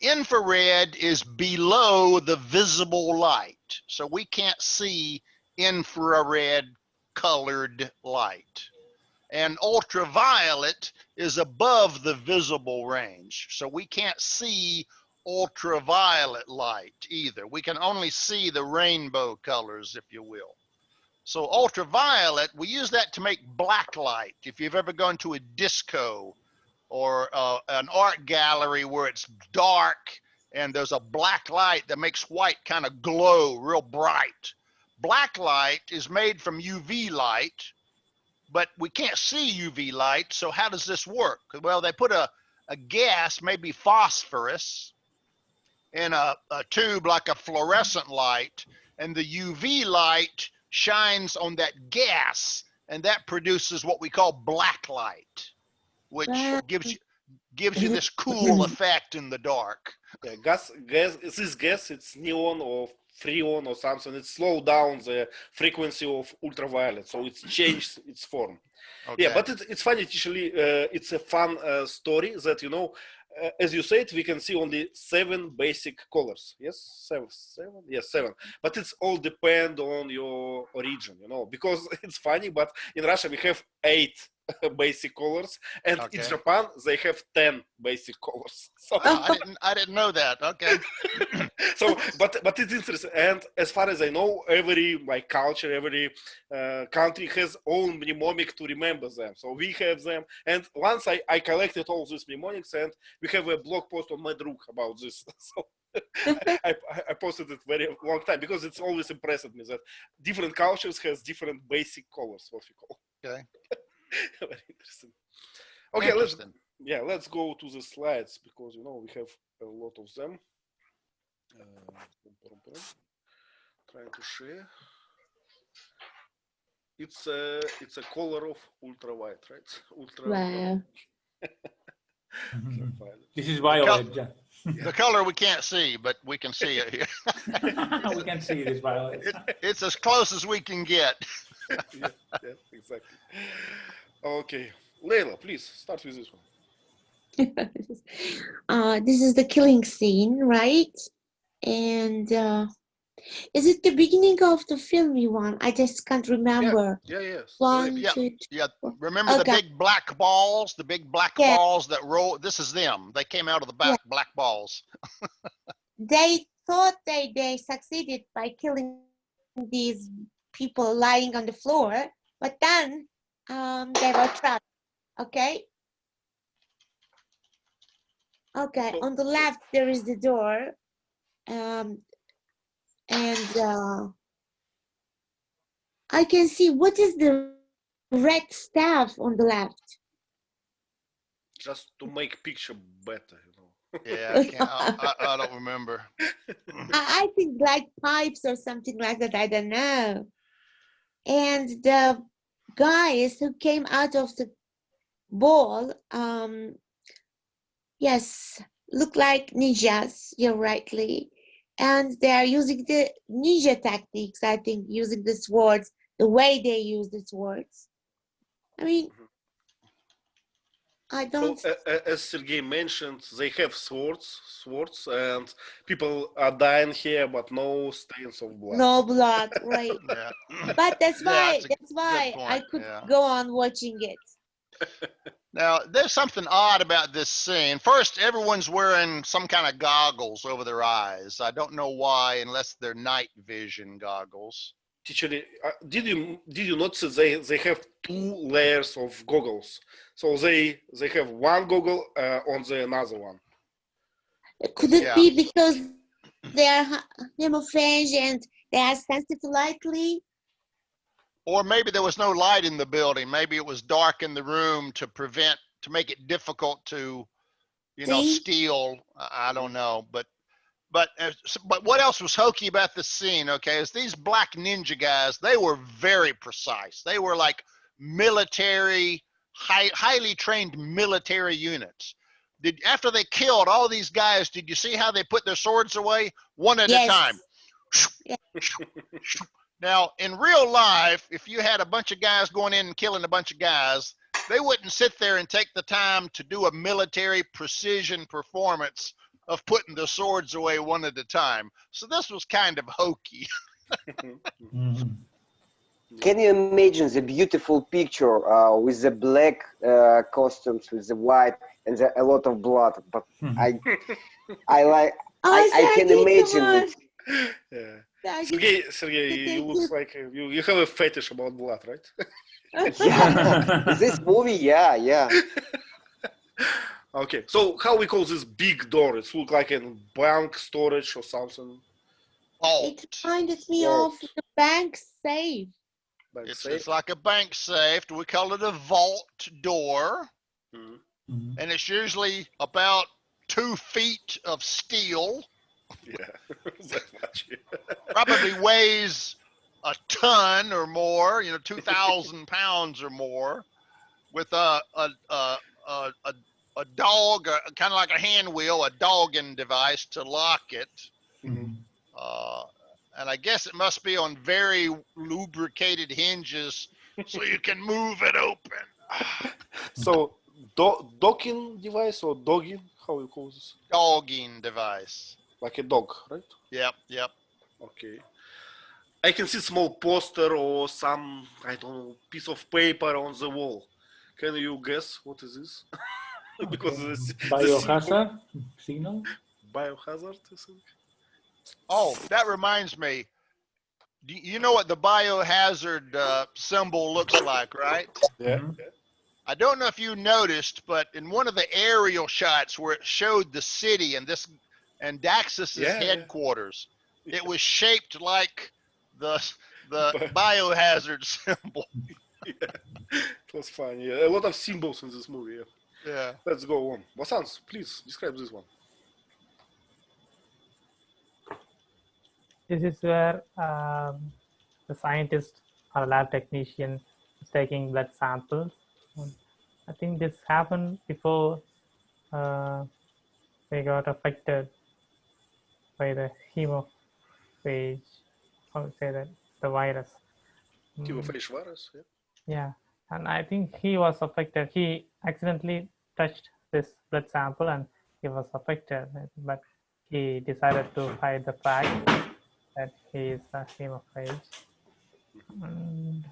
Infrared is below the visible light, so we can't see infrared colored light. And ultraviolet is above the visible range, so we can't see ultraviolet light either. We can only see the rainbow colors, if you will. So ultraviolet, we use that to make black light. If you've ever gone to a disco or an art gallery where it's dark and there's a black light that makes white kind of glow real bright. Black light is made from UV light, but we can't see UV light, so how does this work? Well, they put a gas, maybe phosphorus, in a tube like a fluorescent light, and the UV light shines on that gas, and that produces what we call black light, which gives you this cool effect in the dark. Yeah, gas. This gas, it's neon or freon or something, it slowed down the frequency of ultraviolet, so it's changed its form. Okay. Yeah, but it's funny. Actually, it's a fun story that, you know, as you said, we can see only 7 basic colors. Yes, seven. Yes, 7. But it's all depend on your origin, you know, because it's funny. But in Russia we have 8 basic colors, and in Okay. Japan they have 10 basic colors. So, Wow, I didn't know that. Okay. so but it's interesting. And as far as I know, every like culture, every country has own mnemonic to remember them. So we have them. And once I collected all these mnemonics, and we have a blog post on my Druk about this. So I posted it very long time, because it's always impressed me that different cultures has different basic colors, what we call. Okay. Very interesting. Okay, Interesting. let's go to the slides, because, you know, we have a lot of them. Trying to share. It's a color of ultraviolet, right? Wow. Ultraviolet. This is violet. Yeah. The color we can't see, but we can see it here. We can see it is violet. It's as close as we can get. Yeah, exactly. Okay, Leila, please start with this one. This is the killing scene, right? And is it the beginning of the filmy one? I just can't remember. Yeah, yes. One, Yeah, two, yeah. four. Remember the Okay. big black balls? The big black Yeah. balls that roll. This is them. They came out of the back, black balls. They thought they succeeded by killing these people lying on the floor, but then they were trapped. Okay. Okay. So- On the left there is the door, and I can see what is the red staff on the left. Just to make picture better, you know. Yeah, I don't remember. I think like pipes or something like that. I don't know. And the guys who came out of the ball, yes, look like ninjas. You're rightly, and they are using the ninja tactics. I think using the swords, the way they use the swords. I mean, I don't. So as Sergey mentioned, they have swords, and people are dying here, but no stains of blood. No blood, right? Yeah. But that's Yeah, why that's a good I point, could yeah. go on watching it. Now, there's something odd about this scene. First, everyone's wearing some kind of goggles over their eyes. I don't know why, unless they're night vision goggles. Teacher, did you notice they have 2 layers of goggles? So they have one goggle on the another one. Could it Yeah. be because they are camouflage and they are sensitive to lightly? Or maybe there was no light in the building. Maybe it was dark in the room to make it difficult to, you know, See? steal. I don't know. But what else was hokey about the scene? Okay, is these black ninja guys? They were very precise. They were like military, highly trained military units. After they killed all these guys, did you see how they put their swords away one at a Yes. time? Yeah. Now, in real life, if you had a bunch of guys going in and killing a bunch of guys, they wouldn't sit there and take the time to do a military precision performance of putting the swords away one at a time. So this was kind of hokey. Mhm. Can you imagine the beautiful picture with the black costumes, with the white, and a lot of blood? But I like. I can Sergey, imagine come on. it. Yeah. Sergey, Sergey, you thank looks like you have a fetish about blood, right? Yeah, this movie, yeah. Okay, so how we call this big door? It looks like a bank storage or something. It reminded me Vault. of the bank safe. Bank It's safe. like a bank safe. We call it a vault door. Mhm. Mhm. And it's usually about 2 feet of steel. Yeah, that much. Probably weighs a ton or more, 2,000 pounds or more, with a dog, kind of like a hand wheel, a dogging device to lock it. Mhm. Uh, and I guess it must be on very lubricated hinges, so you can move it open. So docking device or dogging? How you call this? Dogging device. Like a dog, right? Yep, yep. Okay. I can see small poster or some, I don't know, piece of paper on the wall. Can you guess what is this? Because Okay. the symbol, Biohazard signal. biohazard, I think. Oh, that reminds me. You know what the biohazard symbol looks like, right? Yeah. Mhm. Yeah. I don't know if you noticed, but in one of the aerial shots where it showed the city and Daxus's Yeah, yeah. headquarters, it was shaped like the Bi- biohazard symbol. Yeah. It was fun. Yeah. A lot of symbols in this movie. Yeah. Yeah. Let's go on. Vasans, please describe this one. This is where the scientist or lab technician is taking blood samples. I think this happened before they got affected by the hemophage, how to say that, the virus. Hemophage virus. Yeah. Yeah, and I think he was affected. He accidentally touched this blood sample and he was affected, but he decided to hide the fact that he is a hemophage. And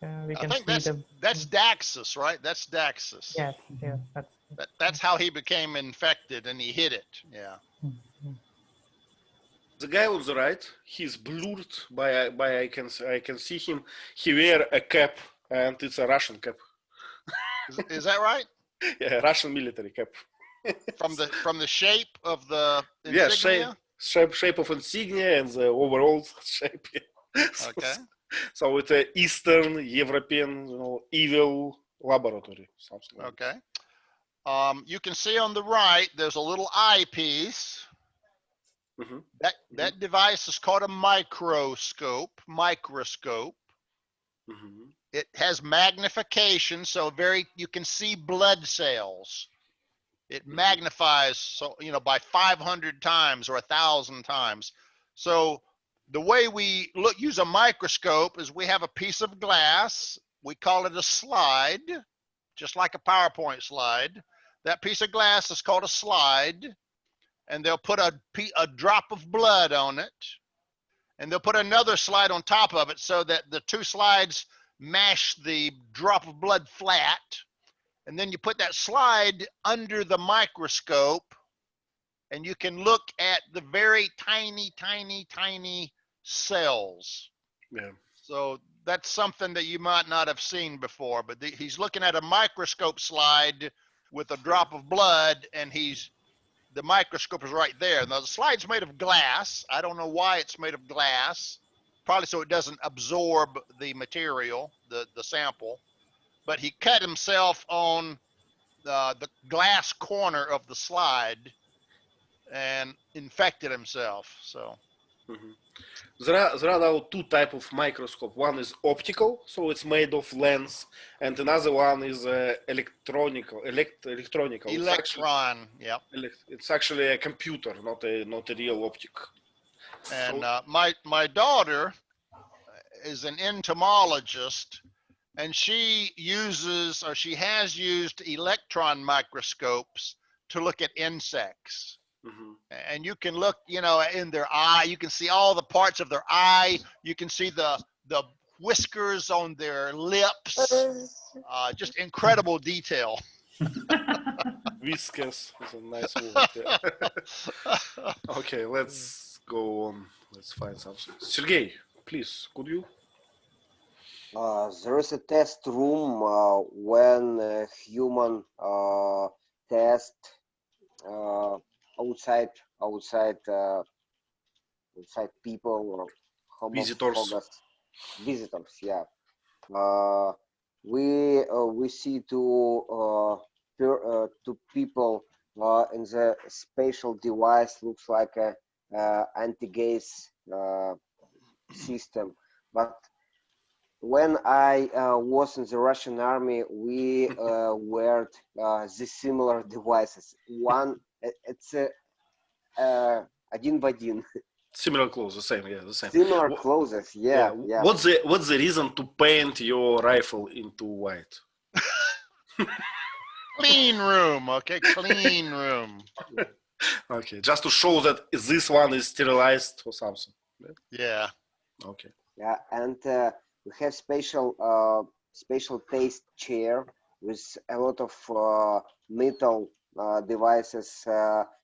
yeah, we I can think see the that's Daxus, right? That's Daxus. yes, yes, That's how he became infected, and he hid it. Yeah. The guy on the right, he's blurred by I can see him. He wear a cap, and it's a Russian cap. Is that right? Yeah, Russian military cap. From the shape of the Yeah, insignia? shape of insignia and the overall shape. So, Okay. so it's a Eastern European, evil laboratory, something like Okay. You can see on the right, there's a little eyepiece. Mhm. That device is called a microscope. Mhm. It has magnification, so you can see blood cells. It magnifies, so by 500 times or 1,000 times. So the way we use a microscope is we have a piece of glass. We call it a slide, just like a PowerPoint slide. That piece of glass is called a slide, and they'll put a drop of blood on it, and they'll put another slide on top of it so that the two slides mash the drop of blood flat. And then you put that slide under the microscope, and you can look at the very tiny, tiny, tiny cells. Yeah. So that's something that you might not have seen before, but he's looking at a microscope slide with a drop of blood, and the microscope is right there. Now the slide's made of glass. I don't know why it's made of glass, probably so it doesn't absorb the material, the sample. But he cut himself on the glass corner of the slide and infected himself. So Mhm. There are now two type of microscope. One is optical, so it's made of lens, and another one is electronical. electron, yep. It's actually a computer, not a real optic. And So, my daughter is an entomologist, and she has used electron microscopes to look at insects. mhm. And you can look, in their eye. You can see all the parts of their eye. You can see the whiskers on their lips. Just incredible detail. Whiskers is a nice word. Yeah. Okay, let's go on. Let's find something. Sergey, please, could you? There is a test room when human test outside people or Visitors. visitors. Yeah. We see two people in the spatial device looks like a anti-gaze system, but when I was in the Russian army, we were the similar devices. One, it's a один в один. Similar clothes, the same. Yeah, the same. Similar Wha- clothes. Yeah, yeah. What's the reason to paint your rifle into white? Clean room, okay? Clean room. Okay, just to show that this one is sterilized or something. Yeah. Okay. Yeah, and we have special taste chair with a lot of metal devices,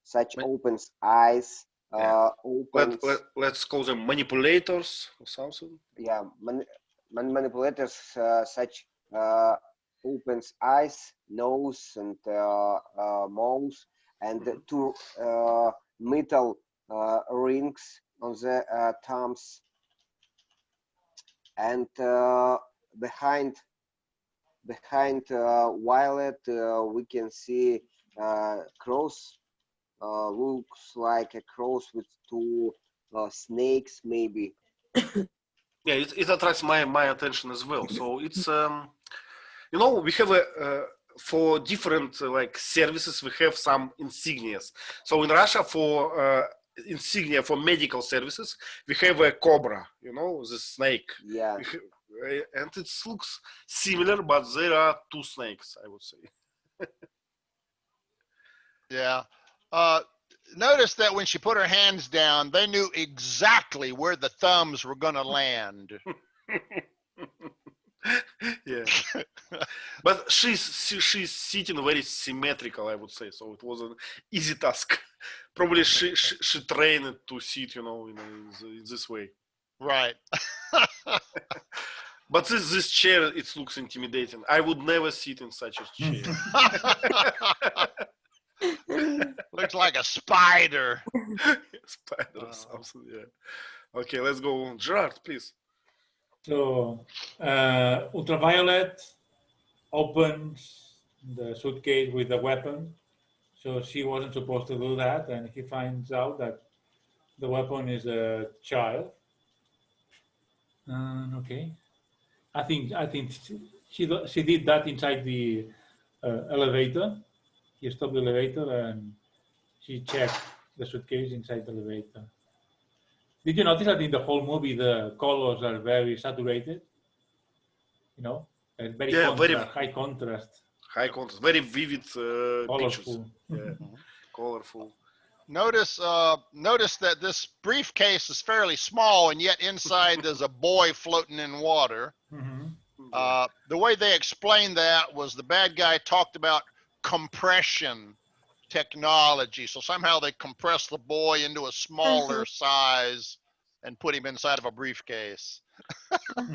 such Ma- opens eyes, Yeah. opens Let's call them manipulators or something. yeah manipulators, such opens eyes, nose, and mouth, and Mhm. two metal rings on the thumbs, and behind Violet we can see cross, looks like a cross with two snakes maybe. Yeah, it attracts my attention as well. So it's we have a for different like services we have some insignias. So in Russia for insignia for medical services we have a cobra, the snake. Yeah, And it looks similar, but there are two snakes, I would say. Yeah. Notice that when she put her hands down, they knew exactly where the thumbs were going to land. Yeah, but she's sitting very symmetrical, I would say. So it was an easy task. Probably she trained to sit, in this way. Right. But this chair, it looks intimidating. I would never sit in such a chair. Looks like a spider. Spider or something. Yeah. Okay, let's go. Gerard, please. So Ultraviolet opens the suitcase with the weapon. So she wasn't supposed to do that, and he finds out that the weapon is a child. Okay, I think she did that inside the elevator. He stopped the elevator and she checked the suitcase inside the elevator. Did you notice that in the whole movie the colors are very saturated? And very Yeah, very high contrast, high contrast, very vivid pictures. colorful. Yeah, colorful. Notice that this briefcase is fairly small, and yet inside there's a boy floating in water. Mm-hmm. The way they explained that was the bad guy talked about compression technology. So somehow they compressed the boy into a smaller size and put him inside of a briefcase.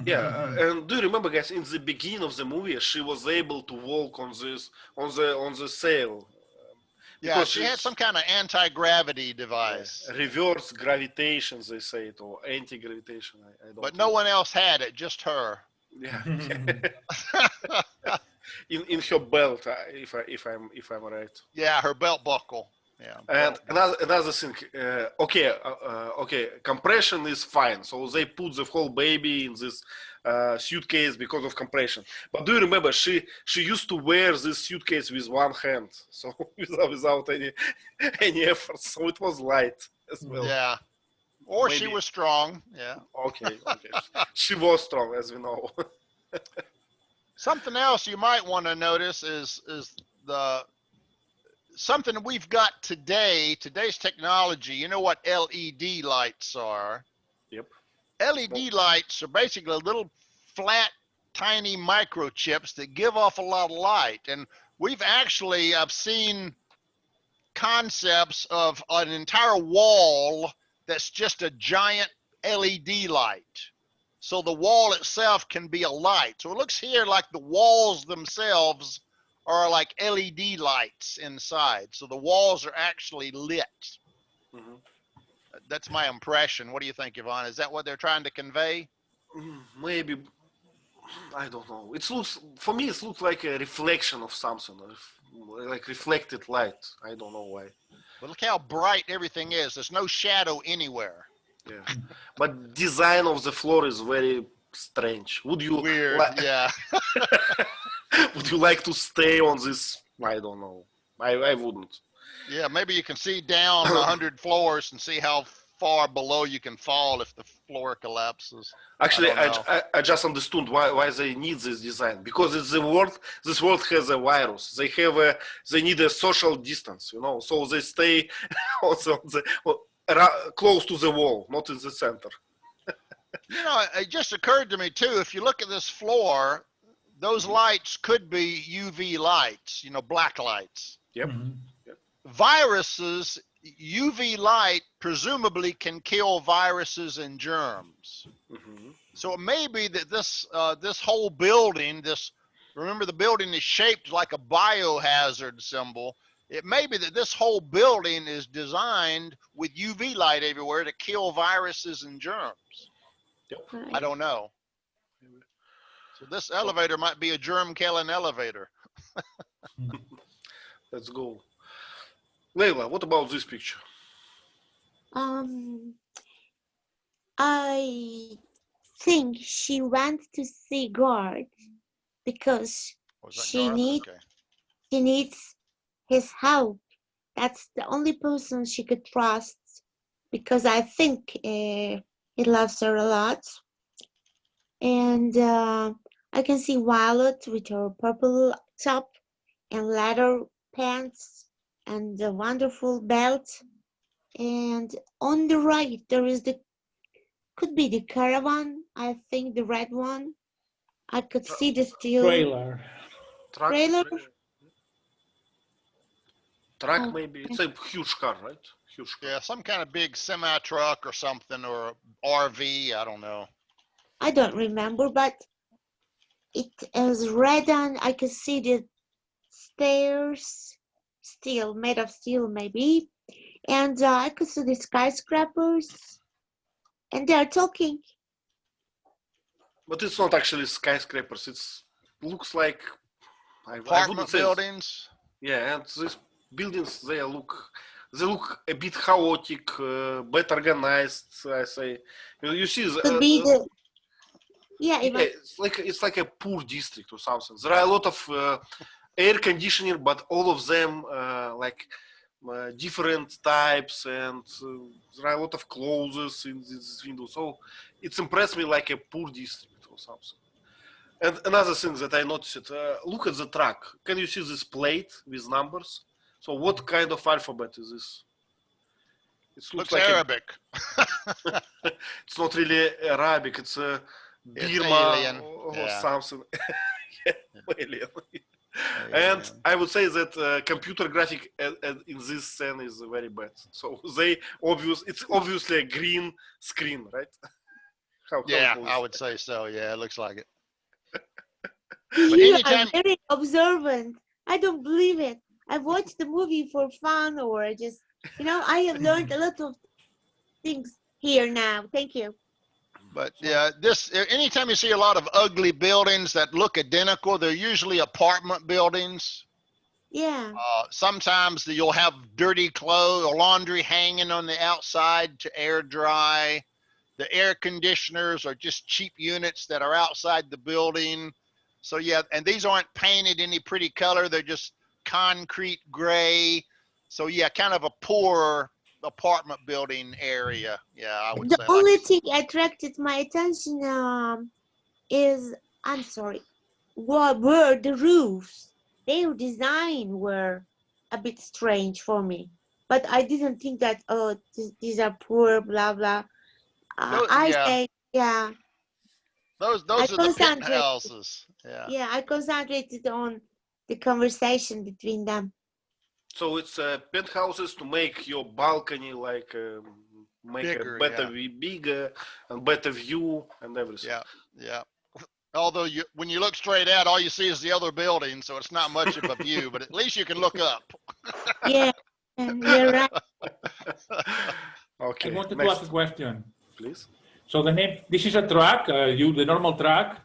Yeah, and do you remember, guys? In the beginning of the movie, she was able to walk on the sail. Yeah, she had some kind of anti-gravity device. Reverse gravitation, they say it, or anti-gravitation. I don't. But no one else had it, just her. Yeah. in her belt, if I'm right. Yeah, her belt buckle. Yeah. And another thing. Okay, compression is fine. So they put the whole baby in this suitcase because of compression. But do you remember she used to wear this suitcase with one hand, so without any effort. So it was light as well. Yeah. Or Maybe. she was strong. Yeah. Okay. She was strong, as we know. Something else you might want to notice is something we've got today's technology. You know what LED lights are? Yep. LED lights are basically little flat, tiny microchips that give off a lot of light. And I've seen concepts of an entire wall that's just a giant LED light. So the wall itself can be a light. So it looks here like the walls themselves are like LED lights inside. So the walls are actually lit. Mm-hmm. That's my impression. What do you think, Yvonne? Is that what they're trying to convey? Maybe. I don't know. It looks like a reflection of something, like reflected light. I don't know why. But look how bright everything is. There's no shadow anywhere. Yeah. But design of the floor is very strange. Would you Weird, yeah. Would you like to stay on this? I don't know. I wouldn't. Yeah, maybe you can see down 100 floors and see how far below you can fall if the floor collapses. Actually, don't know. I just understood why they need this design, because it's the world. This world has a virus. They need a social distance, you know, so they stay also close to the wall, not in the center. You know, it just occurred to me too, if you look at this floor, those lights could be UV lights, you know, black lights. Yep. Mhm. Viruses, UV light presumably can kill viruses and germs. Mhm. So it may be that this whole building, remember the building is shaped like a biohazard symbol. It may be that this whole building is designed with UV light everywhere to kill viruses and germs. I don't know. So this elevator might be a germ-killing elevator. Let's go. Leila, what about this picture? I think she went to see God because Was that she Garth? needs Okay. she needs his help. That's the only person she could trust, because I think he loves her a lot. And I can see Violet with her purple top and leather pants and a wonderful belt. And on the right, there is could be the caravan, I think the red one. I could see the steel Trailer. Truck? trailer. Truck, Oh, maybe. It's a huge car, right? Huge car. Yeah, some kind of big semi truck or something, or RV. I don't know. I don't remember, but it is red and I could see the stairs, steel, made of steel maybe. And I could see the skyscrapers and they're talking. But it's not actually skyscrapers. It looks like I wouldn't Apartment say. buildings. Yeah, and these buildings they look a bit chaotic, bad organized. I say, you see, Could be the yeah, yeah, it's like a poor district or something. There are a lot of air conditioning, but all of them like different types, and there are a lot of clothes in this window. So it's impressed me like a poor district or something. And another thing that I noticed, look at the track. Can you see this plate with numbers? So what kind of alphabet is this? It Looks like Arabic. it's not really Arabic. It's It's Birma alien. or Yeah. something. Alien. And I would say that computer graphic in this scene is very bad. So it's obviously a green screen, right? Yeah, it I would say so. Yeah, it looks like it. you anytime- are very observant. I don't believe it. I watched the movie for fun or just, I have learned a lot of things here now. Thank you. But yeah, anytime you see a lot of ugly buildings that look identical, they're usually apartment buildings. Yeah. Sometimes you'll have dirty clothes or laundry hanging on the outside to air dry. The air conditioners are just cheap units that are outside the building. So yeah, and these aren't painted any pretty color. They're just concrete gray. So yeah, kind of a poor apartment building area. Yeah, I would The say. only thing attracted my attention is, I'm sorry, were the roofs. Their design were a bit strange for me. But I didn't think that, these are poor, blah, blah. I yeah. say, yeah. Those I are the concentrated. penthouses. Yeah. Yeah, I concentrated on the conversation between them. So it's penthouses to make your balcony like make Bigger, a better bigger and better view and everything. Yeah, yeah. Although when you look straight out, all you see is the other building, so it's not much of a view. But at least you can look up. Yeah, you're right. Okay. I wanted next, to ask a question. please. So the name, this is a truck, the normal truck,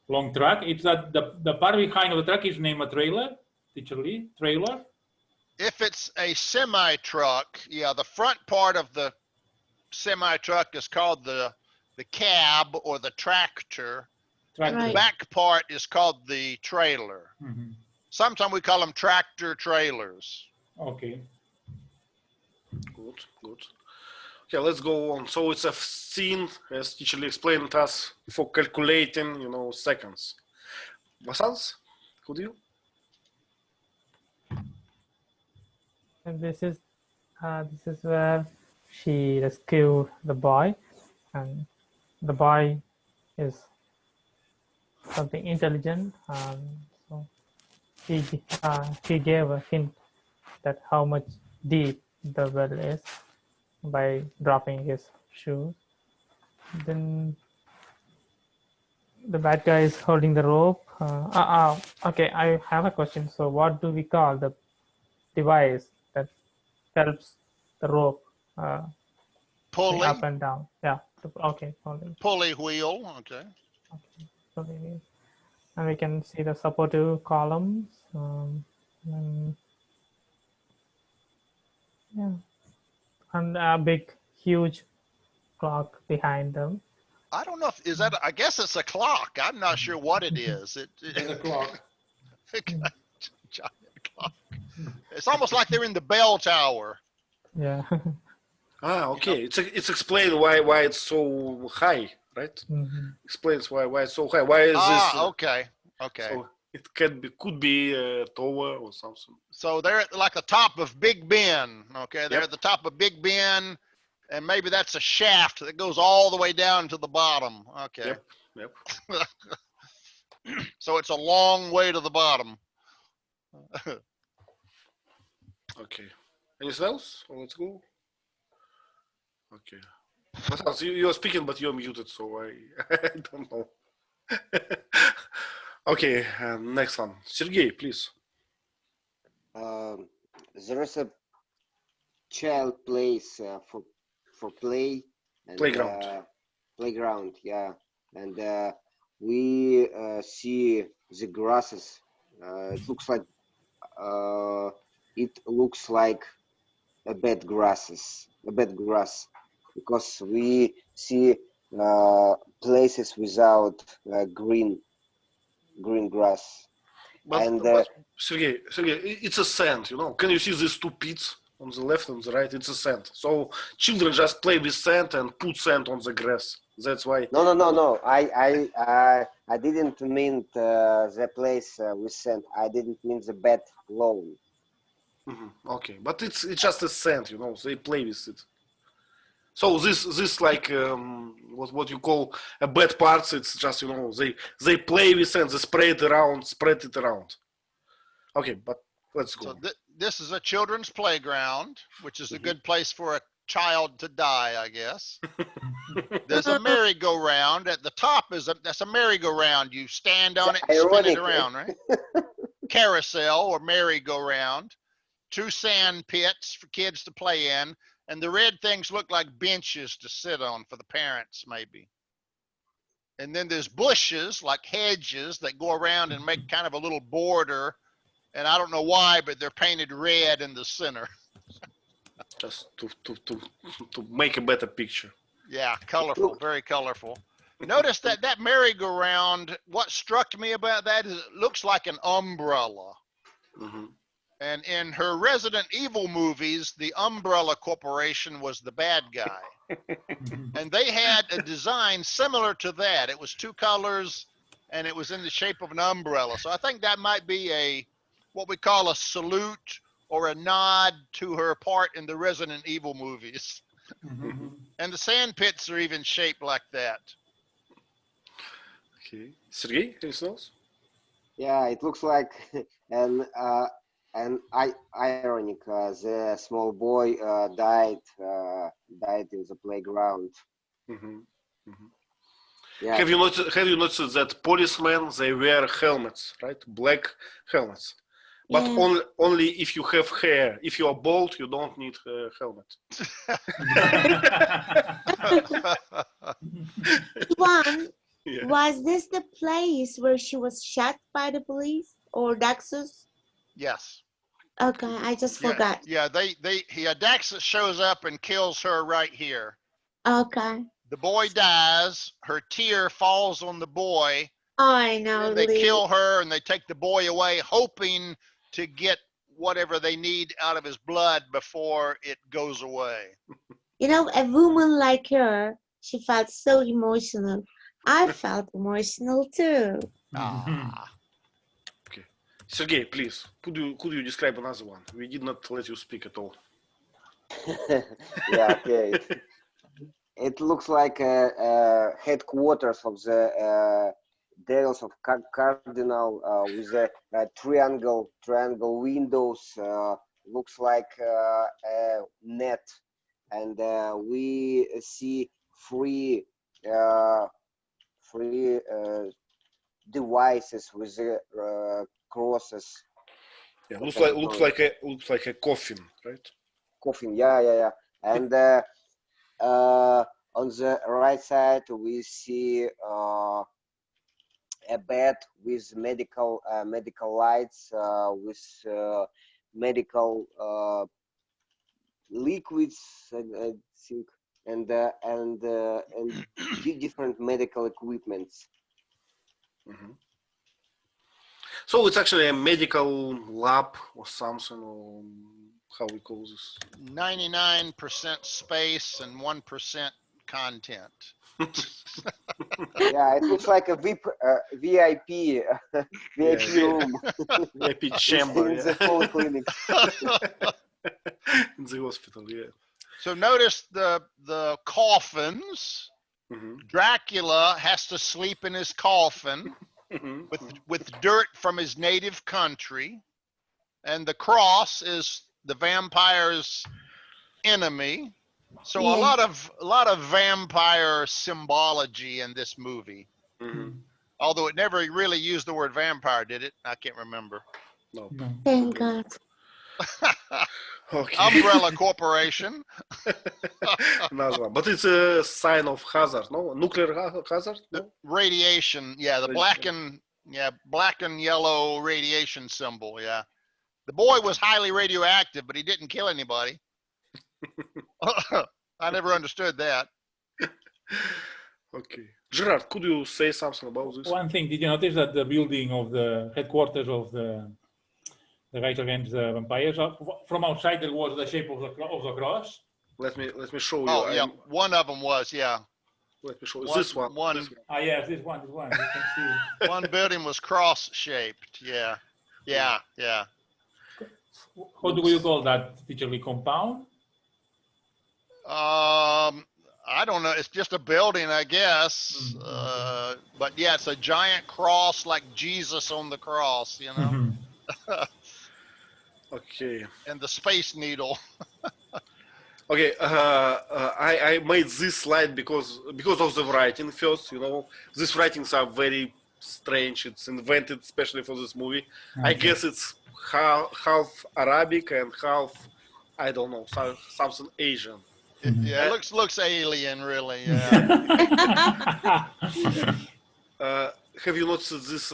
long truck. It's that the part behind of the truck is named a trailer, Teacher Lee, trailer. If it's a semi truck, yeah, the front part of the semi truck is called the cab or the tractor. And the back part is called the trailer. Mm-hmm. Sometimes we call them tractor trailers. Okay. Good. Okay, let's go on. So it's a scene, as teacher explained to us, for calculating, seconds. Vasans, could you? And this is where she rescued the boy, and the boy is something intelligent. So he gave a hint that how much deep the well is by dropping his shoes. Then the bad guy is holding the rope. Okay, I have a question. So what do we call the device that helps the rope Pulley, up and down? Yeah. Okay. pulley wheel. Okay. Okay. And we can see the supportive columns. And, yeah. And a big, huge clock behind them. I don't know if is that. I guess it's a clock. I'm not sure what it is. And a clock. Giant clock. It's almost like they're in the bell tower. Yeah. Okay. It's explained why it's so high, right? Mm-hmm. Explains why it's so high. Why is this? Okay. So it could be a tower or something. So they're at like the top of Big Ben. Okay, they're Yep. at the top of Big Ben, and maybe that's a shaft that goes all the way down to the bottom. Okay. Yep. So it's a long way to the bottom. Okay. Anything else? Or let's go. Okay. Vasans, you're speaking, but you're muted, so I don't know. Okay. Next one, Sergey, please. There is a child place for play and Playground. playground, yeah, and we see the grasses. It looks like a bad grass, because we see places without green grass. But Sergey, it's a sand, Can you see these two pits on the left and the right? It's a sand. So children just play with sand and put sand on the grass. That's why. No. I didn't mean the place with sand. I didn't mean the bed lawn. Okay, but it's just a sand, They play with it. So this like what you call a bad parts. It's just they play with sand. They spread it around. Okay, but let's go. So this is a children's playground, which is a good place for a child to die, I guess. There's a merry-go-round at the top. That's a merry-go-round. You stand on it and spin it around, right? Carousel or merry-go-round. 2 sand pits for kids to play in, and the red things look like benches to sit on for the parents, maybe. And then there's bushes, like hedges, that go around and make kind of a little border. And I don't know why, but they're painted red in the center. Just to make a better picture. Yeah, colorful, very colorful. Notice that merry-go-round, what struck me about that is it looks like an umbrella. Mm-hmm. And in her Resident Evil movies, the Umbrella Corporation was the bad guy. And they had a design similar to that. It was 2 colors, and it was in the shape of an umbrella. So I think that might be what we call a salute or a nod to her part in the Resident Evil movies. And the sand pits are even shaped like that. Okay. Sergey, anything else? Yeah, it looks like an ironic. The small boy died in the playground. Mm-hmm. Mm-hmm. Yeah. Have you noticed that policemen, they wear helmets, right? Black helmets. But Yeah. only if you have hair. If you are bald, you don't need a helmet. One, Yeah. was this the place where she was shot by the police or Daxus? Yes. Okay, I just forgot. Yeah, Daxus shows up and kills her right here. Okay. The boy dies, her tear falls on the boy, Oh, I know. and they Lee. kill her and they take the boy away, hoping to get whatever they need out of his blood before it goes away. You know, a woman like her, she felt so emotional. I felt emotional too. Ah. Okay. Sergey, please, could you describe another one? We did not let you speak at all. Yeah, okay. It looks like a headquarters of the Devils of Cardinal with a triangle windows. Looks like a net, and we see three devices with the crosses. Yeah, What I don't know. looks like a coffin, right? Coffin. Yeah. And on the right side we see a bed with medical lights with medical liquids, I think, and different medical equipments. Mm-hmm. So it's actually a medical lab or something, or how we call this? 99% space and 1% content. Yeah, it looks like a VIP VIP Yeah, room VIP chamber, in the yeah. polyclinics. In the hospital, yeah. So notice the coffins. Mm-hmm. Dracula has to sleep in his coffin with dirt from his native country, and the cross is the vampire's enemy. So Yeah. a lot of vampire symbology in this movie. Mm-hmm. Although it never really used the word vampire, did it? I can't remember. No. No. Thank God. Okay. Umbrella Corporation. Another one. But it's a sign of hazard, no? Nuclear hazard? No? Radiation, yeah, the black and yellow radiation symbol, yeah. The boy was highly radioactive, but he didn't kill anybody. I never understood that. Okay. Gerard, could you say something about this? One thing, did you notice that the building of the headquarters of the Fight Against the Vampires, from outside there was the shape of the cross? Let me show you. Oh, yeah, one of them was, yeah. Let me show you. This one. This one. Ah, yes, this one. You can see. One building was cross-shaped, yeah. How do you call that, teacherly compound? I don't know. It's just a building, I guess. But yeah, it's a giant cross like Jesus on the cross, you know. Okay. And the Space Needle. Okay. I made this slide because of the writing first. You know, these writings are very strange. It's invented especially for this movie. Okay. I guess it's half Arabic and half, I don't know, something Asian. Yeah, it looks alien, really. Yeah. Have you noticed this?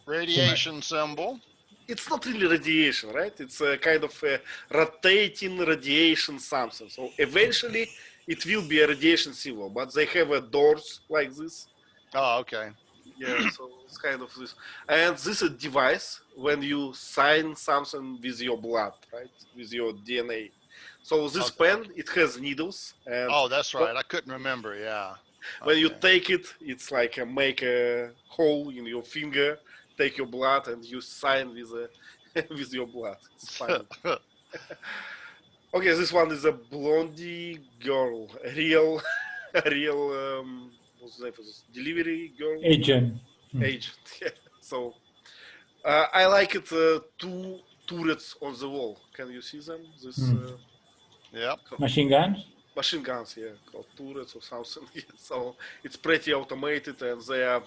Radiation symbol. It's not really radiation, right? It's a kind of a rotating radiation something. So eventually it will be a radiation symbol, but they have doors like this. Oh, okay. Yeah, so it's kind of this. And this is a device when you sign something with your blood, right? With your DNA. So this pen, it has needles. And oh, that's right. I couldn't remember, yeah. When you take it, it's like make a hole in your finger, take your blood, and you sign with with your blood. It's funny. Okay, this one is a blondie girl, a real, what's the name for this? Delivery girl? Agent. Agent, yeah. So, I like it, two turrets on the wall. Can you see them? This, yep. Machine guns? Machine guns, yeah, called turrets or something. Yeah. So it's pretty automated, and they are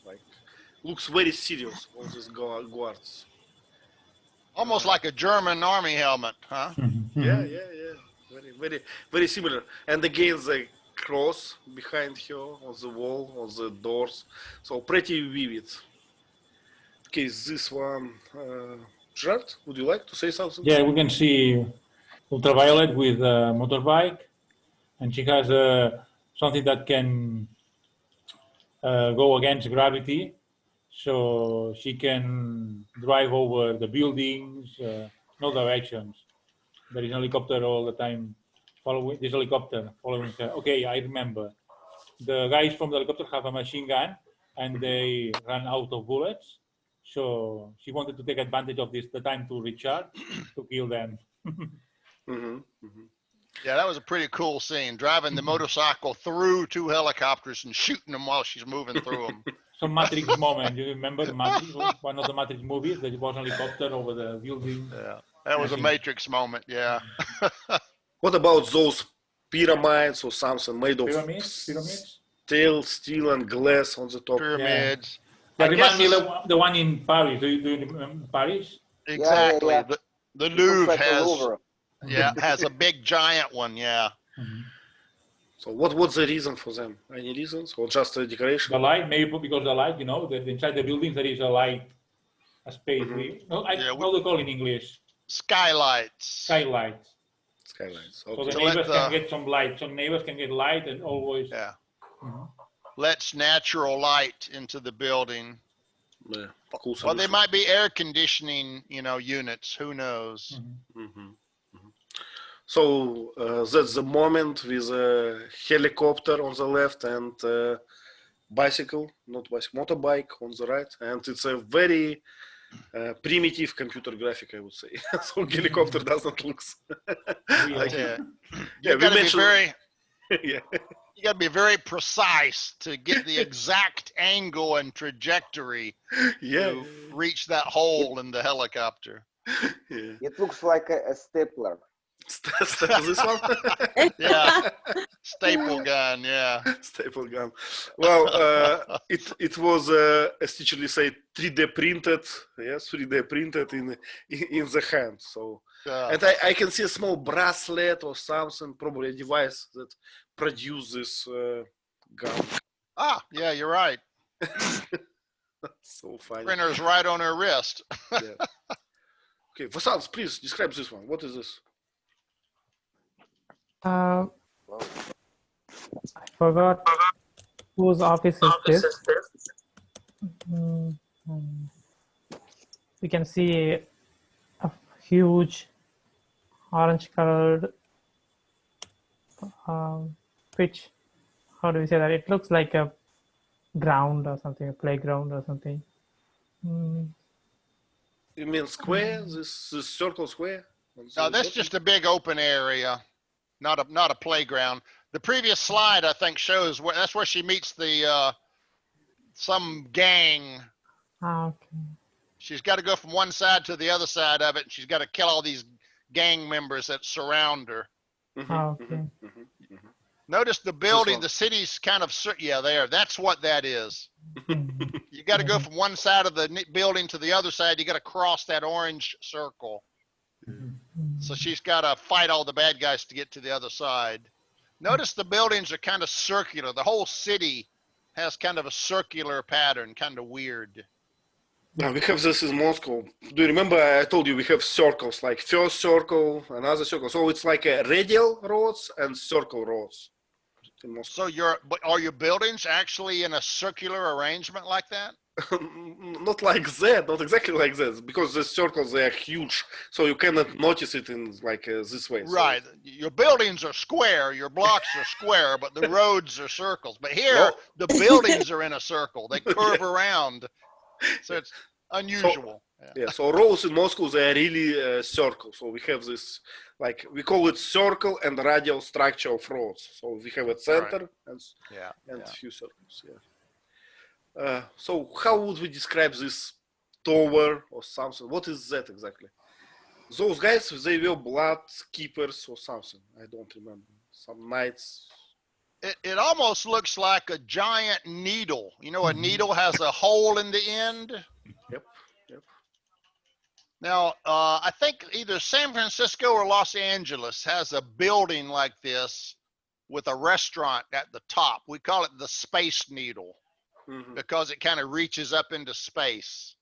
like looks very serious. All these guards. Almost like a German army helmet, huh? Yeah. Very similar. And again, the cross behind her on the wall, on the doors. So pretty vivid. Okay, this one. Gerard, would you like to say something? Yeah, we can see Ultraviolet with a motorbike, and she has something that can go against gravity, so she can drive over the buildings, no directions. There is a helicopter all the time following this helicopter, following her. Okay, I remember. The guys from the helicopter have a machine gun, and they ran out of bullets. So she wanted to take advantage of the time to recharge, to kill them. Yeah, that was a pretty cool scene. Driving the motorcycle through two helicopters and shooting them while she's moving through them. Some Matrix moment. You remember the Matrix? One of the Matrix movies that was a helicopter over the building. Yeah, that was a Matrix moment. Yeah. What about those pyramids or something made of Pyramids? steel and glass on the top? Pyramids. That I reminds me guess of the one in Paris. Do you remember Paris? exactly. Yeah. The It looks Louvre like a has Louvre. has a big giant one. Yeah. So what's the reason for them? Any reasons or just a decoration? The light, maybe because the light, inside the building there is a light, a space. No, how do they call it in English? Skylights. Skylight. Skylines. So the Okay. To let neighbors the- can get some light. Some neighbors can get light and always. Yeah. Lets natural light into the building. Yeah, cool Well, they solution. might be air conditioning, units. Who knows? So that's the moment with a helicopter on the left and bicycle, not bicycle, motorbike on the right, and it's a very primitive computer graphic, I would say. So helicopter doesn't look. Like, Yeah. Yeah, You we got to be mentioned- very. Yeah. You got to be very precise to get the exact angle and trajectory Yeah. to reach that hole in the helicopter. Yeah. It looks like a stapler. This one. Yeah. Staple gun. Yeah. Staple gun. Well, it was as teacher Lee said, 3D printed. Yes, 3D printed in the hand. So, and I can see a small bracelet or something, probably a device that produces gun. Yeah, you're right. So funny. Printer's right on her wrist. Yeah. Okay, Vasant, please describe this one. What is this? I forgot whose office is this. We can see a huge orange colored pitch. How do we say that? It looks like a ground or something, a playground or something. You mean square? This circle square? No, that's just a big open area, not a playground. The previous slide, I think, shows that's where she meets the some gang. Okay. She's got to go from one side to the other side of it, and she's got to kill all these gang members that surround her. Okay. Notice the building, one. the city's kind of, there. That's what that is. You got to go from one side of the building to the other side. You got to cross that orange circle. So she's got to fight all the bad guys to get to the other side. Notice the buildings are kind of circular. The whole city has kind of a circular pattern, kind of weird. Now we have this in Moscow. Do you remember I told you we have circles, like first circle, another circle. So it's like a radial roads and circle roads in Moscow. So are your buildings actually in a circular arrangement like that? Not like that, not exactly like that, because the circles, they are huge, so you cannot notice it in like this way. Right. So, Your buildings are square, your blocks are square, but the roads are circles. But here, No. the buildings are in a circle. They curve around. So it's unusual. yeah, so roads in Moscow, they are really circles. So we have this, like, we call it circle and radial structure of roads. So we have a center and few circles, yeah. So how would we describe this tower or something? What is that exactly? Those guys, they were blood keepers or something. I don't remember. Some knights. It almost looks like a giant needle. You know, a needle has a hole in the end. Yep. Now, I think either San Francisco or Los Angeles has a building like this with a restaurant at the top. We call it the Space Needle because it kind of reaches up into space.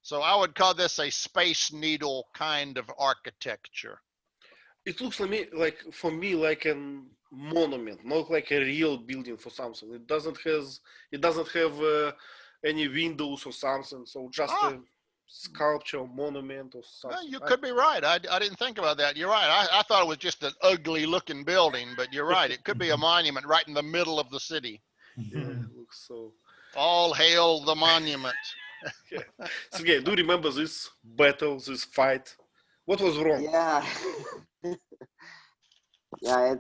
So I would call this a Space Needle kind of architecture. It looks for me like a monument, not like a real building for something. It doesn't have any windows or something. So just a sculpture, monument, or Well, something. you could be right. I didn't think about that. You're right. I thought it was just an ugly looking building, but you're right. It could be a monument right in the middle of the city. Yeah, looks so. All hail the monument. Yeah. Sergey, do you remember this battle, this fight? What was wrong? Yeah. Yeah,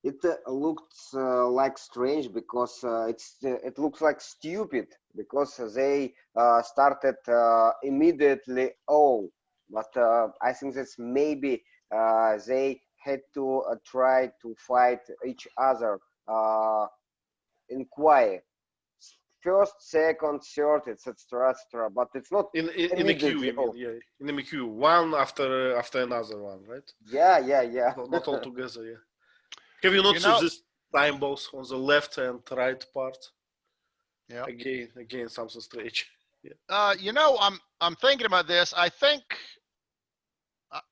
it looked like strange because it looks like stupid because they started immediately all, but I think that's maybe they had to try to fight each other in quiet. First, second, third, etc., etc. But it's not In a queue, immediately you mean? all. Yeah, in a queue, one after another one, right? Yeah. Not all together. Yeah. Have you noticed this time both on the left and right part? Yeah. Again, something strange. Yeah. I'm thinking about this. I think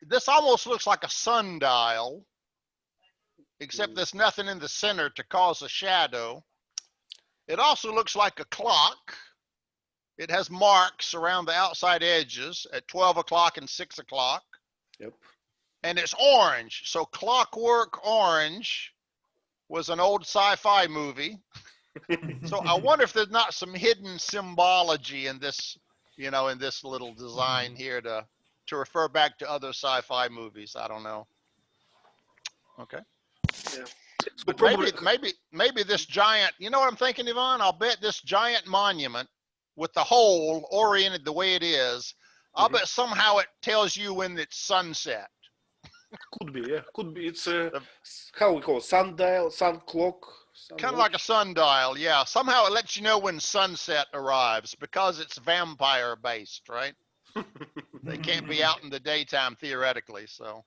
this almost looks like a sundial, except there's nothing in the center to cause a shadow. It also looks like a clock. It has marks around the outside edges at 12 o'clock and 6 o'clock. Yep. And it's orange. So Clockwork Orange was an old sci-fi movie. So I wonder if there's not some hidden symbology in this, in this little design here to refer back to other sci-fi movies. I don't know. Okay. Yeah. So But probably, maybe this giant, you know what I'm thinking, Ivan? I'll bet this giant monument with the hole oriented the way it is, I'll bet somehow it tells you when it's sunset. could be, yeah, could be. It's how we call it, sundial, sun clock. Kind of like a sundial, yeah. Somehow it lets you know when sunset arrives because it's vampire based, right? They can't be out in the daytime theoretically, so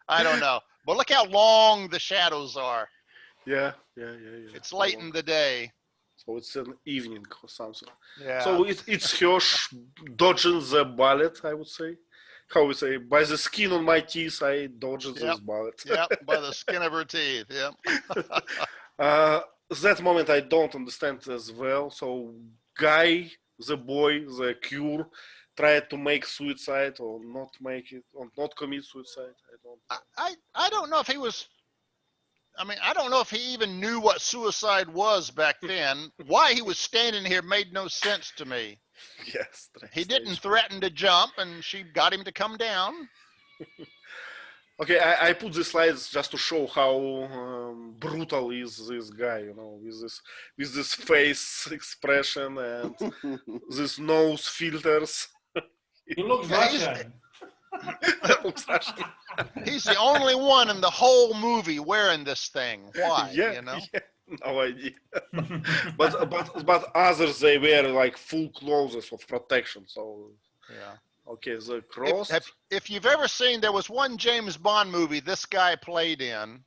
I don't know. But look how long the shadows are. Yeah. It's late in the day. So it's an evening or something. Yeah. So it's Hirsch dodging the bullet, I would say. How we say, by the skin on my teeth, I dodged this bullet. Yep, by the skin of her teeth, yep. That moment I don't understand as well. So guy, the boy, the cure, tried to make suicide or not make it, or not commit suicide. I don't know if he was, I don't know if he even knew what suicide was back then. Why he was standing here made no sense to me. Yes. He didn't threaten to jump, and she got him to come down. Okay, I put the slides just to show how brutal is this guy, with this face expression and this nose filters. He looks Russian. Looks Russian. He's the only one in the whole movie wearing this thing. Why? Yeah, no idea. but others, they wear like full clothes of protection. So yeah. Okay, the cross. If you've ever seen, there was one James Bond movie this guy played in.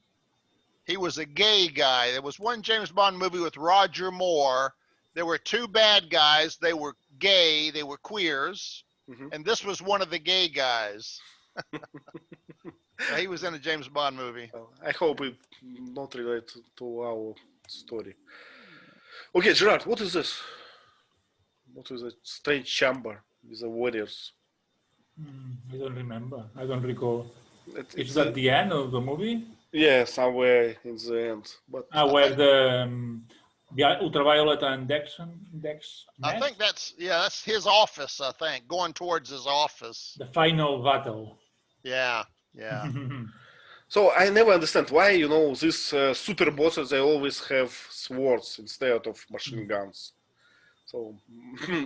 He was a gay guy. There was one James Bond movie with Roger Moore. There were two bad guys. They were gay. They were queers. And this was one of the gay guys. He was in a James Bond movie. I hope it not related to our story. Okay, Gerard, what is this? What is a strange chamber with the warriors? I don't remember. I don't recall. It's at the end of the movie? Yeah, somewhere in the end. But where the Ultraviolet and Dex I think that's his office, I think, going towards his office. The final battle. Yeah. So I never understand why, these super bosses, they always have swords instead of machine guns. So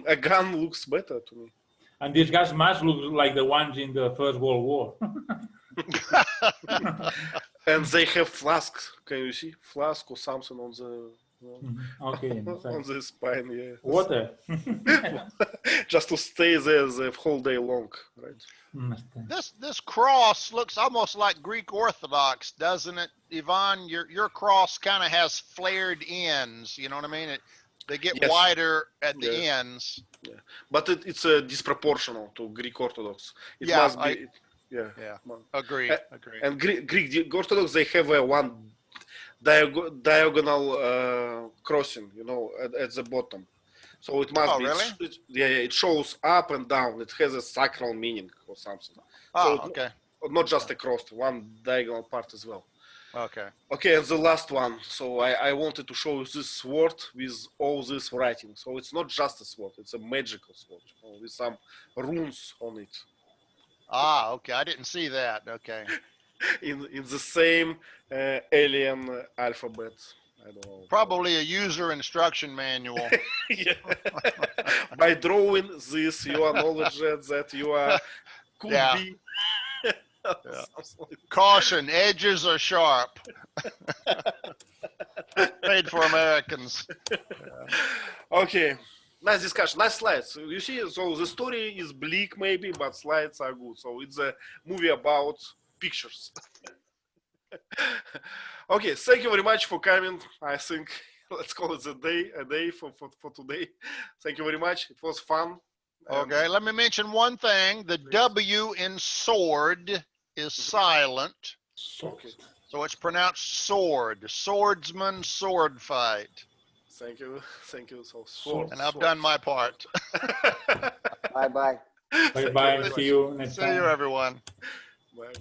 a gun looks better to me. And these guys must look like the ones in the First World War. And they have flasks. Can you see? Flask or something on the okay, on the spine, yeah. Water. Just to stay there the whole day long, right? This cross looks almost like Greek Orthodox, doesn't it, Ivan? Your cross kind of has flared ends. You know what I mean? They get wider at the ends. Yeah, but it's disproportional to Greek Orthodox. It must be. Agree. And Greek Orthodox, they have one diagonal crossing, at the bottom. So it must Oh, be. really? Yeah, it shows up and down. It has a sacral meaning or something. Oh, So okay. not just across, one diagonal part as well. Okay. Okay, and the last one. So I wanted to show you this sword with all this writing. So it's not just a sword; it's a magical sword with some runes on it. Ah, okay. I didn't see that. Okay. in the same alien alphabet. I don't know. Probably a user instruction manual. Yeah. By drawing this, you acknowledge that you are could Yeah. be. Something like Caution, edges are sharp. Made for Americans. Okay, nice discussion, nice slides. You see, so the story is bleak maybe, but slides are good. So it's a movie about pictures. Okay, thank you very much for coming. I think let's call it a day for today. Thank you very much. It was fun. And Okay, let me mention one thing. The W in sword is silent, okay, so it's pronounced sword. Swordsman, sword fight. thank you. So And I've done my part. Bye bye. Thank you Bye-bye. very See much. you next See time. you, everyone. Bye.